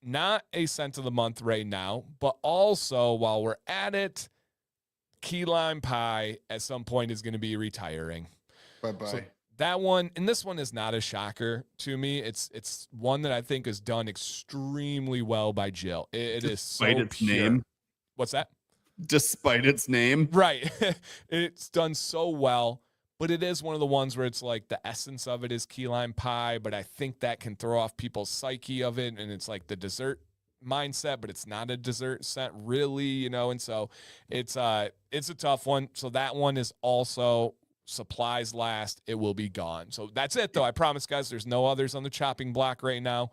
not a scent of the month right now, but also while we're at it, key lime pie at some point is going to be retiring. Bye-bye. So that one, and this one is not a shocker to me. It's one that I think is done extremely well by Jill. It is so its pure. Name. What's that? Despite its name. Right. It's done so well, but it is one of the ones where it's like the essence of it is key lime pie, but I think that can throw off people's psyche of it, and it's like the dessert mindset, but it's not a dessert scent really, and so it's a tough one. So that one is also supplies last. It will be gone. So that's it though. I promise, guys, there's no others on the chopping block right now.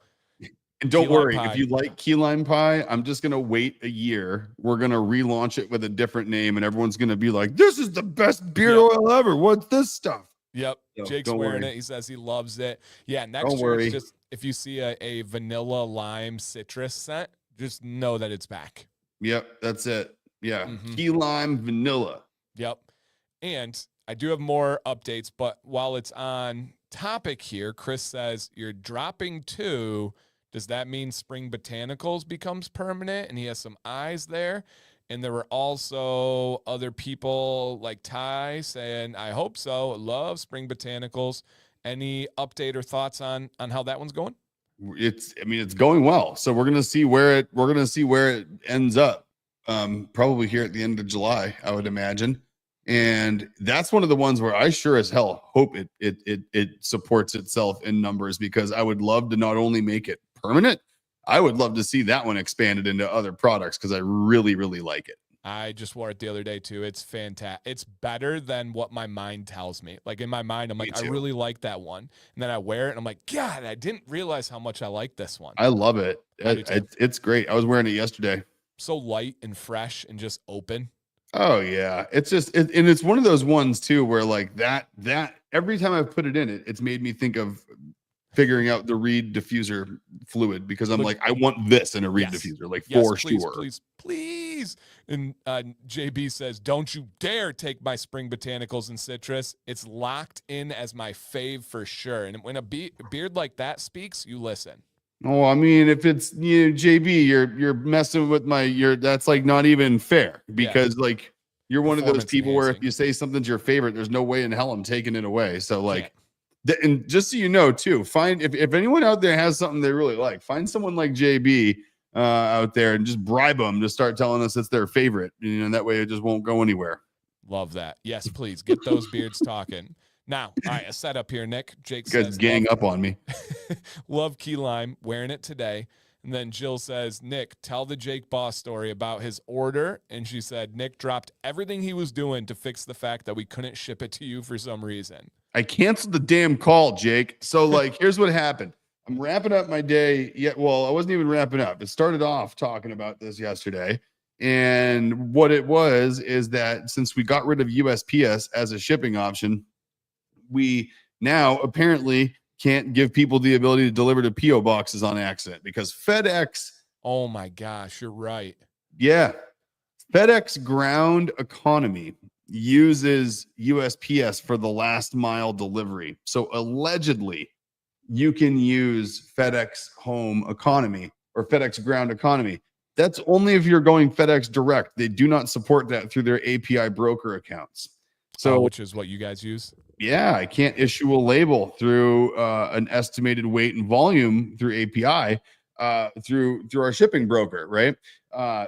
And don't worry, if you like key lime pie, I'm just gonna wait a year. We're gonna relaunch it with a different name, and everyone's gonna be like, "This is the best beard oil ever. What's this stuff?" Yep. So Jake's wearing it. He says he loves it. Yeah. Next year, it's just if you see a vanilla lime citrus scent, just know that it's back. Yep. That's it. Yeah. Key lime vanilla. Yep. And I do have more updates, but while it's on topic here, Chris says you're dropping 2. Does that mean Spring Botanicals becomes permanent? And he has some eyes there. And there were also other people like Ty saying, I hope so. Love Spring Botanicals. Any update or thoughts on how that one's going? It's going well. So we're gonna see where it ends up. Probably here at the end of July, I would imagine. And that's one of the ones where I sure as hell hope it supports itself in numbers, because I would love to not only make it permanent, I would love to see that one expanded into other products because I really, really like it. I just wore it the other day too. It's fantastic. It's better than what my mind tells me. Like in my mind, I'm Me like, I too. really like that one. And then I wear it and I'm like, God, I didn't realize how much I like this one. I love it. I do too. It's great. I was wearing it yesterday. So light and fresh and just open. Oh yeah, it's just and it's one of those ones too where like that every time I've put it in it, it's made me think of figuring out the reed diffuser fluid because I'm Look, like, I want this in a reed yes. diffuser, like Yes, for please, sure. please, please. And JB says, don't you dare take my spring botanicals and citrus. It's locked in as my fave for sure. And when a beard like that speaks, you listen. Oh, I mean, if it's JB, you're messing with that's like not even fair because like you're one of those Performance people where if enhancing. you say something's your favorite, there's no way in hell I'm taking it away. So like Can't. and just so you know too, find if anyone out there has something they really like, find someone like JB out there and just bribe them to start telling us it's their favorite. That way it just won't go anywhere. Love that. Yes, please get those beards talking. Now, all right, a setup here, Nick. Jake You guys says, gang up on me. love key lime, wearing it today. And then Jill says, Nick, tell the Jake Boss story about his order. And she said, Nick dropped everything he was doing to fix the fact that we couldn't ship it to you for some reason. I canceled the damn call, Jake. So like, here's what happened. I'm wrapping up my day. Well, I wasn't even wrapping up. It started off talking about this yesterday. And what it was is that since we got rid of USPS as a shipping option, we now apparently can't give people the ability to deliver to PO boxes on accident because FedEx. Oh my gosh, you're right. Yeah. FedEx ground economy uses USPS for the last mile delivery. So allegedly, you can use FedEx home economy or FedEx ground economy. That's only if you're going FedEx direct. They do not support that through their API broker accounts. So, which is what you guys use? Yeah, I can't issue a label through an estimated weight and volume through API through our shipping broker, right?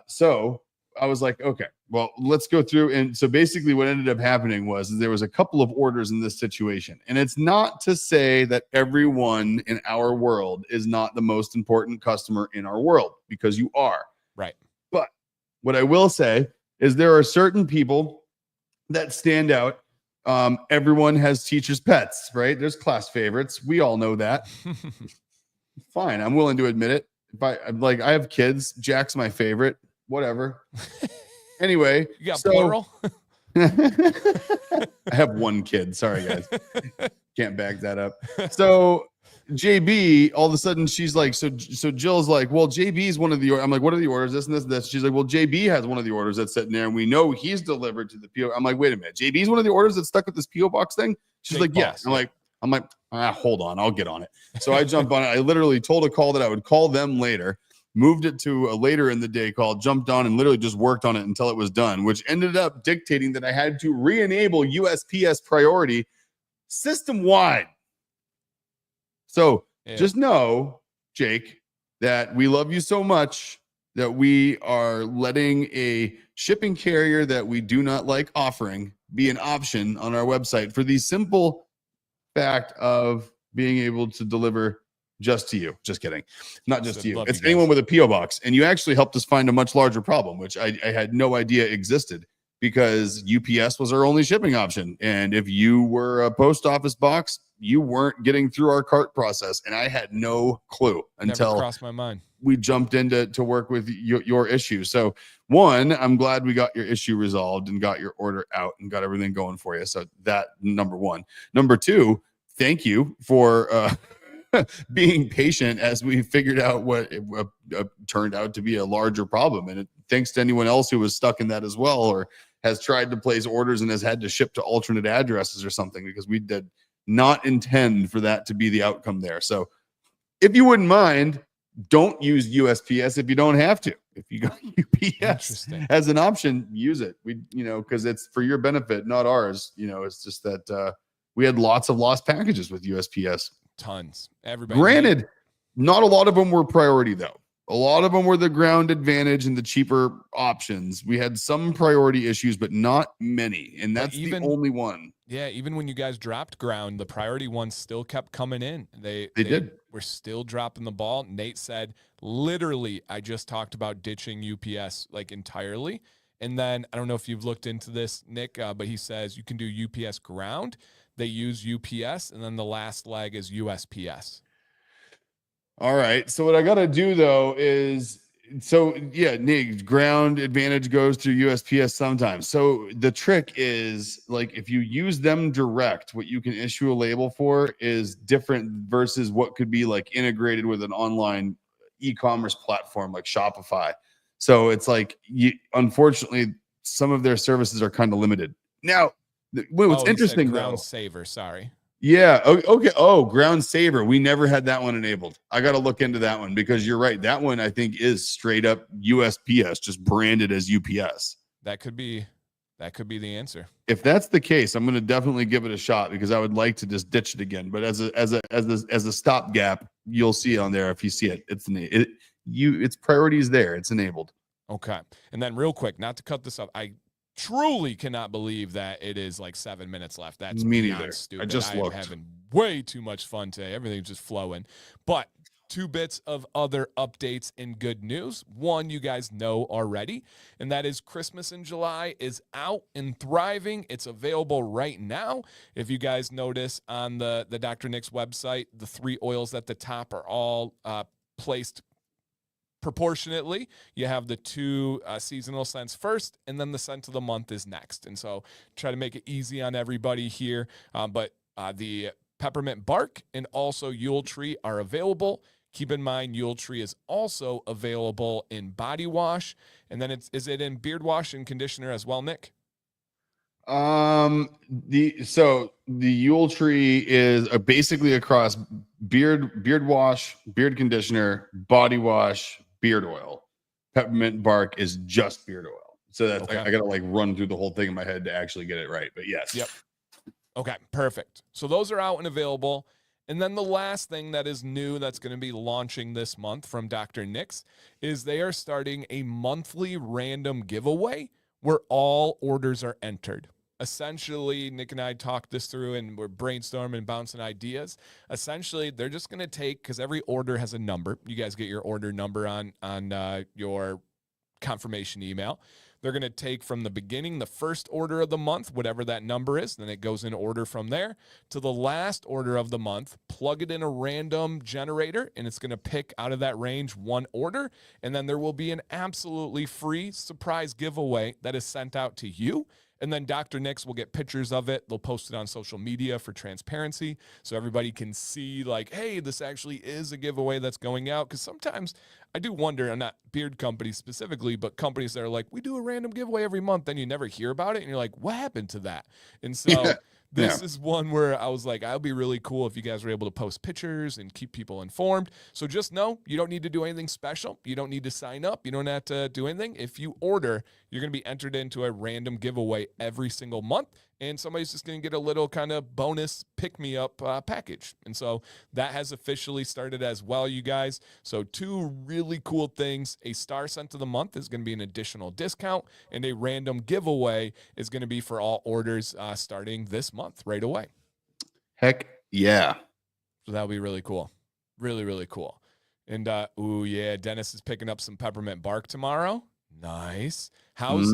So I was like, okay, well, let's go through. And so basically what ended up happening was there was a couple of orders in this situation. And it's not to say that everyone in our world is not the most important customer in our world, because you are. Right. But what I will say is there are certain people that stand out. Everyone has teachers' pets, right? There's class favorites. We all know that. Fine. I'm willing to admit it. I have kids. Jack's my favorite. Whatever. Anyway, You got plural? I have one kid. Sorry, guys. Can't back that up. So JB, all of a sudden, she's like, so Jill's like, well, JB's one of the. I'm like, what are the orders? This and this and this. She's like, well, JB has one of the orders that's sitting there, and we know he's delivered to the PO. I'm like, wait a minute, JB's one of the orders that's stuck with this PO box thing. She's like, yes. Yeah. I'm like, hold on, I'll get on it. So I jumped on it. I literally told a call that I would call them later. Moved it to a later in the day call, jumped on and literally just worked on it until it was done, which ended up dictating that I had to re-enable USPS priority system-wide. So just know, Jake, that we love you so much that we are letting a shipping carrier that we do not like offering be an option on our website for the simple fact of being able to deliver just to you. Just kidding. Not just to you. It's anyone with a PO box. And you actually helped us find a much larger problem, which I had no idea existed, because UPS was our only shipping option. And if you were a post office box, you weren't getting through our cart process. And I had no clue until never crossed my mind. We jumped into work with your issue. So one, I'm glad we got your issue resolved and got your order out and got everything going for you. So that, number one. Number two, thank you for being patient as we figured out what turned out to be a larger problem. And thanks to anyone else who was stuck in that as well, or has tried to place orders and has had to ship to alternate addresses or something, because we did not intend for that to be the outcome there. So if you wouldn't mind, don't use USPS if you don't have to. If you got UPS as an option, use it. Because it's for your benefit, not ours. It's just that we had lots of lost packages with USPS. Tons. Everybody. Granted, not a lot of them were priority, though. A lot of them were the ground advantage and the cheaper options. We had some priority issues, but not many. And that's the only one. Yeah, even when you guys dropped ground, the priority ones still kept coming in. They did. We're still dropping the ball. Nate said, literally, I just talked about ditching UPS like entirely. And then I don't know if you've looked into this, Nick, but he says you can do UPS ground. They use UPS, and then the last leg is USPS. All right. So what I got to do though is, so yeah, Nick, ground advantage goes through USPS sometimes. So the trick is like if you use them direct, what you can issue a label for is different versus what could be like integrated with an online e-commerce platform like Shopify. So it's like unfortunately some of their services are kind of limited. Now, what's interesting ground though, saver, sorry. yeah. Okay. Oh, ground saver. We never had that one enabled. I got to look into that one because you're right. That one I think is straight up USPS, just branded as UPS. That could be the answer. If that's the case, I'm going to definitely give it a shot because I would like to just ditch it again. But as a stopgap, you'll see on there if you see it. Its priorities there. It's enabled. Okay. And then real quick, not to cut this up, I truly cannot believe that it is like 7 minutes left. That's Me beyond neither. stupid. I just looked. am having way too much fun today. Everything's just flowing. But 2 bits of other updates and good news. One, you guys know already, and that is Christmas in July is out and thriving. It's available right now. If you guys notice on the Dr. Nick's website, the 3 oils at the top are all placed proportionately. You have the 2 seasonal scents first, and then the scent of the month is next. And so try to make it easy on everybody here. But the Peppermint Bark and also Yule Tree are available. Keep in mind, Yule Tree is also available in body wash. And then is it in beard wash and conditioner as well, Nick? The Yule Tree is basically across beard wash, beard conditioner, body wash, beard oil. Peppermint Bark is just beard oil. So that's okay. I gotta like run through the whole thing in my head to actually get it right. But yes. Yep. Okay, perfect. So those are out and available. And then the last thing that is new that's going to be launching this month from Dr. Nick's is they are starting a monthly random giveaway where all orders are entered. Essentially, Nick and I talked this through and we're brainstorming and bouncing ideas. Essentially, they're just going to take, because every order has a number. You guys get your order number on your confirmation email. They're going to take from the beginning, the first order of the month, whatever that number is, then it goes in order from there to the last order of the month, plug it in a random generator, and it's going to pick out of that range 1 order. And then there will be an absolutely free surprise giveaway that is sent out to you. And then Dr. Nick's will get pictures of it. They'll post it on social media for transparency so everybody can see like, hey, this actually is a giveaway that's going out. Because sometimes I do wonder, and not beard companies specifically, but companies that are like, we do a random giveaway every month. Then you never hear about it. And you're like, what happened to that? And so this is one where I was like, I'll be really cool if you guys were able to post pictures and keep people informed. So just know you don't need to do anything special. You don't need to sign up. You don't have to do anything. If you order, you're going to be entered into a random giveaway every single month. And somebody's just going to get a little kind of bonus pick-me-up package. And so that has officially started as well, you guys. So 2 really cool things. A star scent of the month is going to be an additional discount, and a random giveaway is going to be for all orders starting this month right away. Heck yeah. So that'll be really cool. Really, really cool. And, Dennis is picking up some Peppermint Bark tomorrow. Nice. How's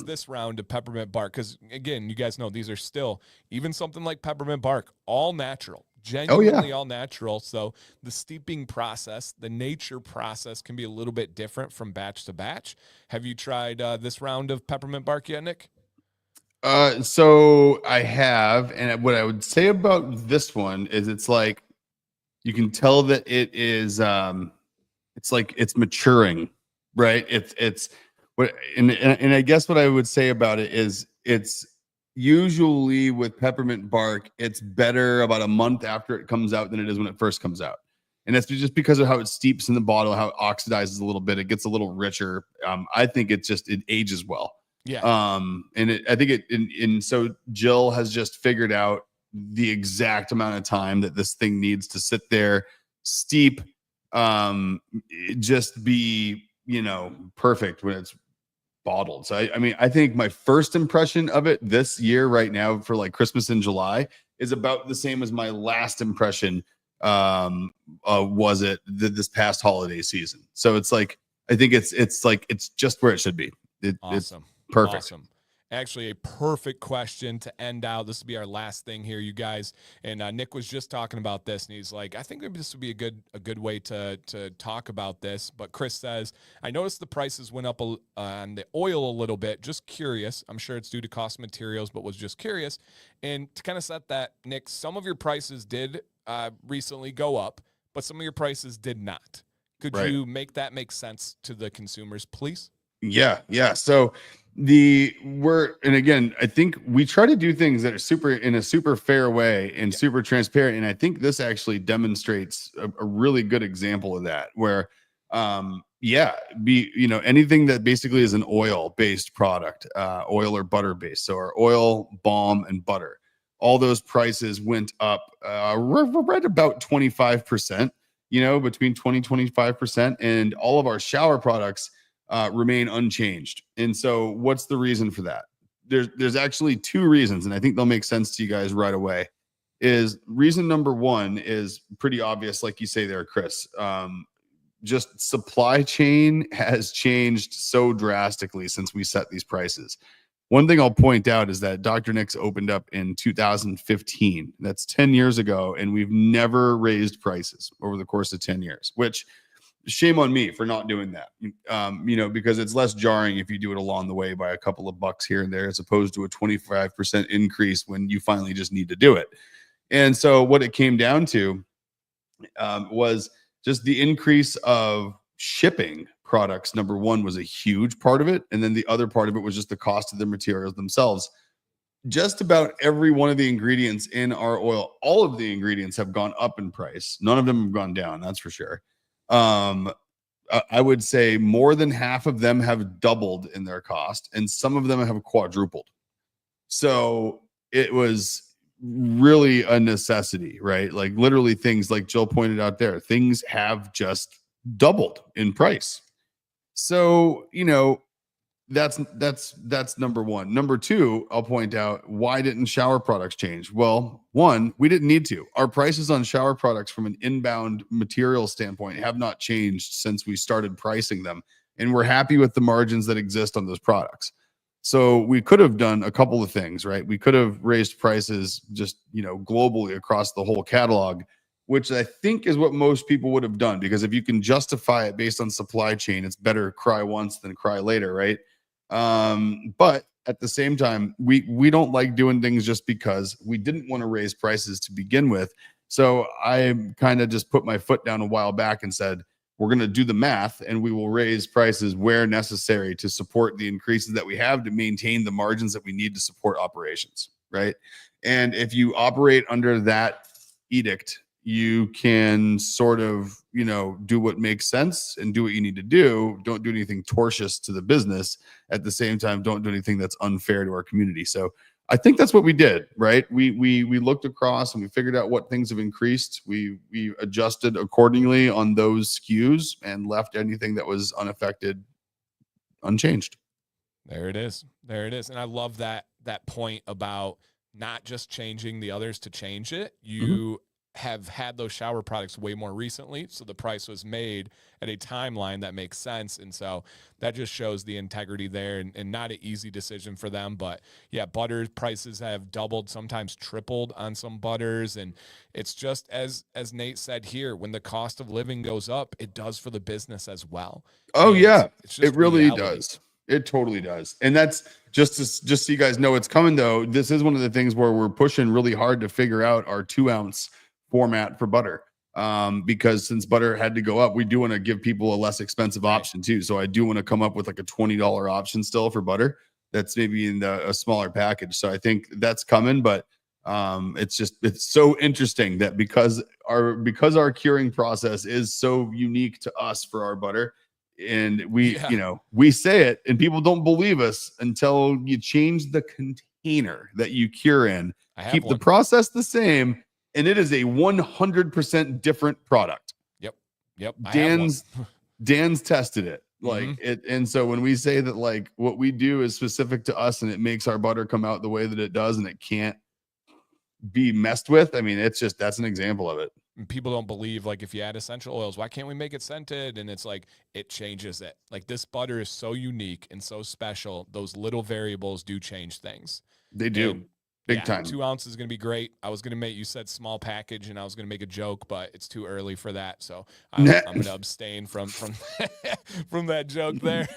this round of Peppermint Bark? Because, again, you guys know these are still, even something like Peppermint Bark, all natural. Genuinely all natural. So the steeping process, the nature process can be a little bit different from batch to batch. Have you tried this round of Peppermint Bark yet, Nick? So I have, and what I would say about this one is it's like you can tell that it is it's like it's maturing, right? It's what and I guess what I would say about it is it's usually with Peppermint Bark, it's better about a month after it comes out than it is when it first comes out. And that's just because of how it steeps in the bottle, how it oxidizes a little bit. It gets a little richer. I think it ages well. Yeah. I think so Jill has just figured out the exact amount of time that this thing needs to sit there, steep, just be, perfect when it's bottled. So I think my first impression of it this year right now for like Christmas in July is about the same as my last impression was it this past holiday season. So it's like, I think it's just where it should be. It's Awesome. perfect. Awesome. Actually, a perfect question to end out. This will be our last thing here, you guys. And Nick was just talking about this, and he's like, I think maybe this would be a good way to talk about this. But Chris says, I noticed the prices went up on the oil a little bit. Just curious. I'm sure it's due to cost of materials, but was just curious. And to kind of set that, Nick, some of your prices did recently go up, but some of your prices did not. Could you make that make sense to the consumers, please? Yeah. So and again, I think we try to do things that are in a super fair way and super transparent. And I think this actually demonstrates a really good example of that, where anything that basically is an oil based product, oil or butter based. So our oil, balm, and butter, all those prices went up right about 25%, between 20-25%. And all of our shower products remain unchanged. And so what's the reason for that? There's actually two reasons, and I think they'll make sense to you guys right away. Is reason number one is pretty obvious, like you say there, Chris. Just supply chain has changed so drastically since we set these prices. One thing I'll point out is that Dr. Nick's opened up in 2015. That's 10 years ago, and we've never raised prices over the course of 10 years, which shame on me for not doing that, because it's less jarring if you do it along the way by a couple of bucks here and there, as opposed to a 25% increase when you finally just need to do it. And so what it came down to was just the increase of shipping products. Number one was a huge part of it. And then the other part of it was just the cost of the materials themselves. Just about every one of the ingredients in our oil, all of the ingredients have gone up in price. None of them have gone down, that's for sure. I would say more than half of them have doubled in their cost, and some of them have quadrupled. So it was really a necessity, right? Like literally things like Jill pointed out there, things have just doubled in price. So, that's number one. Number two, I'll point out, why didn't shower products change? Well, one, we didn't need to. Our prices on shower products from an inbound material standpoint have not changed since we started pricing them. And we're happy with the margins that exist on those products. So we could have done a couple of things, right? We could have raised prices just, globally across the whole catalog, which I think is what most people would have done, because if you can justify it based on supply chain, it's better cry once than cry later, right? But at the same time, we don't like doing things just because. We didn't want to raise prices to begin with. So I kind of just put my foot down a while back and said, we're going to do the math and we will raise prices where necessary to support the increases that we have to maintain the margins that we need to support operations, right? And if you operate under that edict, you can sort of, do what makes sense and do what you need to do. Don't do anything tortious to the business. At the same time, don't do anything that's unfair to our community. So I think that's what we did, right? We looked across and we figured out what things have increased. We adjusted accordingly on those SKUs and left anything that was unaffected unchanged. There it is. And I love that point about not just changing the others to change it. You have had those shower products way more recently, so the price was made at a timeline that makes sense, and so that just shows the integrity there, and not an easy decision for them. But yeah, butter prices have doubled, sometimes tripled on some butters, and it's just as Nate said here, when the cost of living goes up, it does for the business as well. Oh and yeah, it really reality. does. It totally does. And that's just so you guys know it's coming, though. This is one of the things where we're pushing really hard to figure out our 2-ounce format for butter, because since butter had to go up, we do want to give people a less expensive option too. So I do want to come up with like a $20 option still for butter that's maybe in a smaller package. So I think that's coming, but it's so interesting that because our curing process is so unique to us for our butter, and we say it and people don't believe us until you change the container that you cure in, keep the process the same, and it is a 100% different product. Yep. Dan's tested it. Like it. And so when we say that, like, what we do is specific to us and it makes our butter come out the way that it does and it can't be messed with, I mean, that's an example of it. And people don't believe, like, if you add essential oils, why can't we make it scented? And it's like, it changes it. Like, this butter is so unique and so special. Those little variables do change things. They do. And Big yeah, time. 2 ounces is going to be great. I was going to make, you said small package, and I was going to make a joke, but it's too early for that. So I'm going to abstain from from that joke there.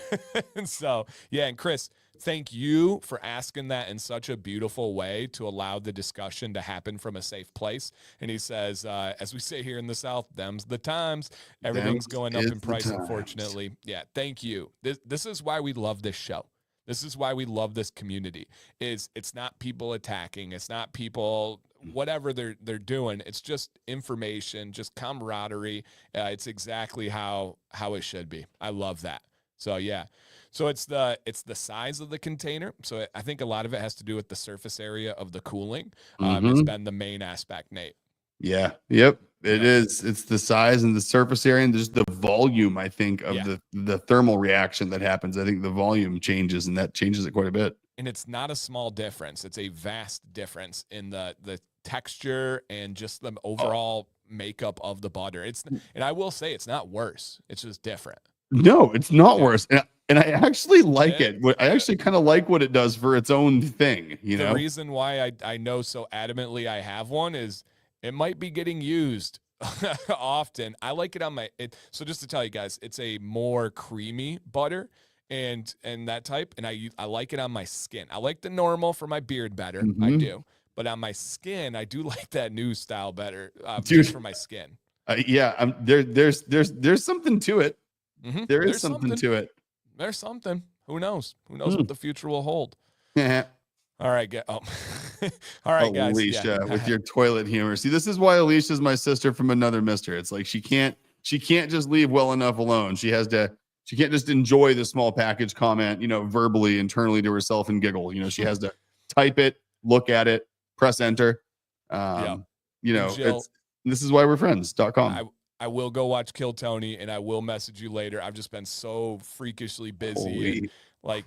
And so, yeah. And Chris, thank you for asking that in such a beautiful way to allow the discussion to happen from a safe place. And he says, as we say here in the South, them's the times. Everything's going up in price, unfortunately. Yeah. Thank you. This is why we love this show. This is why we love this community. It's not people attacking. It's not people, whatever they're doing. It's just information, just camaraderie. It's exactly how it should be. I love that. So yeah. So it's the size of the container. So I think a lot of it has to do with the surface area of the cooling. It's been the main aspect, Nate. Yeah. Yep. It is. It's the size and the surface area and just the volume, I think, of the thermal reaction that happens. I think the volume changes, and that changes it quite a bit. And it's not a small difference. It's a vast difference in the texture and just the overall makeup of the butter. And I will say it's not worse. It's just different. No, it's not worse. And I actually like it. I actually kind of like what it does for its own thing. The reason why I know so adamantly I have one is it might be getting used often. I like it on so just to tell you guys, it's a more creamy butter and that type. And I like it on my skin. I like the normal for my beard better. I do. But on my skin, I do like that new style better just for my skin. Yeah, there's something to it. There is something to it. There's something. Who knows? Who knows what the future will hold? Yeah. All right, all right, guys. Alicia, with your toilet humor. See, this is why Alicia's my sister from another mister. It's like she can't just leave well enough alone. She can't just enjoy the small package comment, verbally, internally to herself and giggle. She has to type it, look at it, press enter. Jill, this is why we're friends.com. I will go watch Kill Tony, and I will message you later. I've just been so freakishly busy.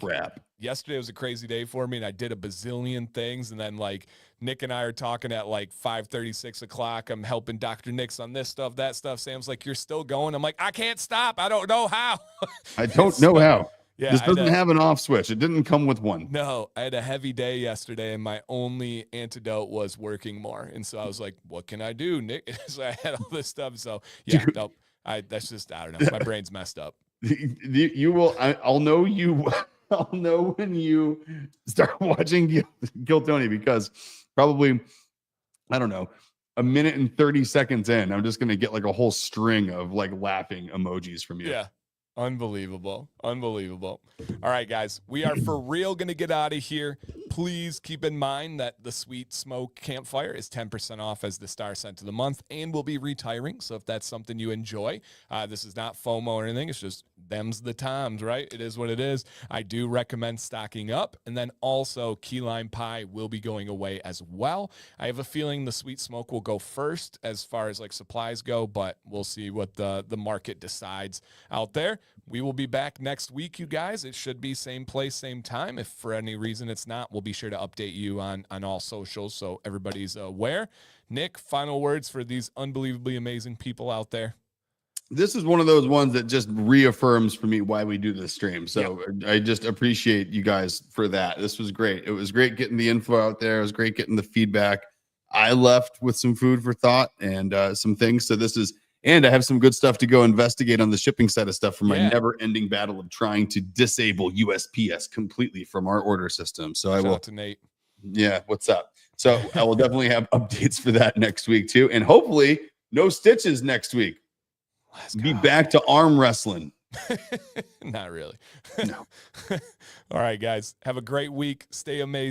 Crap. Yesterday was a crazy day for me, and I did a bazillion things. And then Nick and I are talking at 5:30, 6 o'clock. I'm helping Dr. Nix on this stuff, that stuff. Sam's like, you're still going? I'm like, I can't stop. I don't know how. I don't know how. Yeah, this doesn't have an off switch. It didn't come with one. No, I had a heavy day yesterday, and my only antidote was working more. And so I was like, what can I do, Nick? So I had all this stuff. So yeah, that's just, I don't know. My brain's messed up. You will. I'll know you. I'll know when you start watching Kill Tony, because probably, I don't know, a minute and 30 seconds in, I'm just gonna get a whole string of laughing emojis from you. Yeah. Unbelievable. All right, guys, we are for real going to get out of here. Please keep in mind that the Sweet Smoke Campfire is 10% off as the star scent of the month, and will be retiring. So if that's something you enjoy, this is not FOMO or anything. It's just them's the times, right? It is what it is. I do recommend stocking up. And then also key lime pie will be going away as well. I have a feeling the Sweet Smoke will go first as far as supplies go, but we'll see what the market decides out there. We will be back next week, you guys. It should be same place, same time. If for any reason it's not, we'll be sure to update you on all socials so everybody's aware. Nick, final words for these unbelievably amazing people out there. This is one of those ones that just reaffirms for me why we do this stream. So I just appreciate you guys for that. This was great. It was great getting the info out there. It was great getting the feedback. I left with some food for thought and some things. So and I have some good stuff to go investigate on the shipping side of stuff for my never-ending battle of trying to disable USPS completely from our order system. So Shout out to Nate. Yeah, what's up? So I will definitely have updates for that next week too. And hopefully no stitches next week. Be back to arm wrestling. Not really. No. All right, guys. Have a great week. Stay amazing.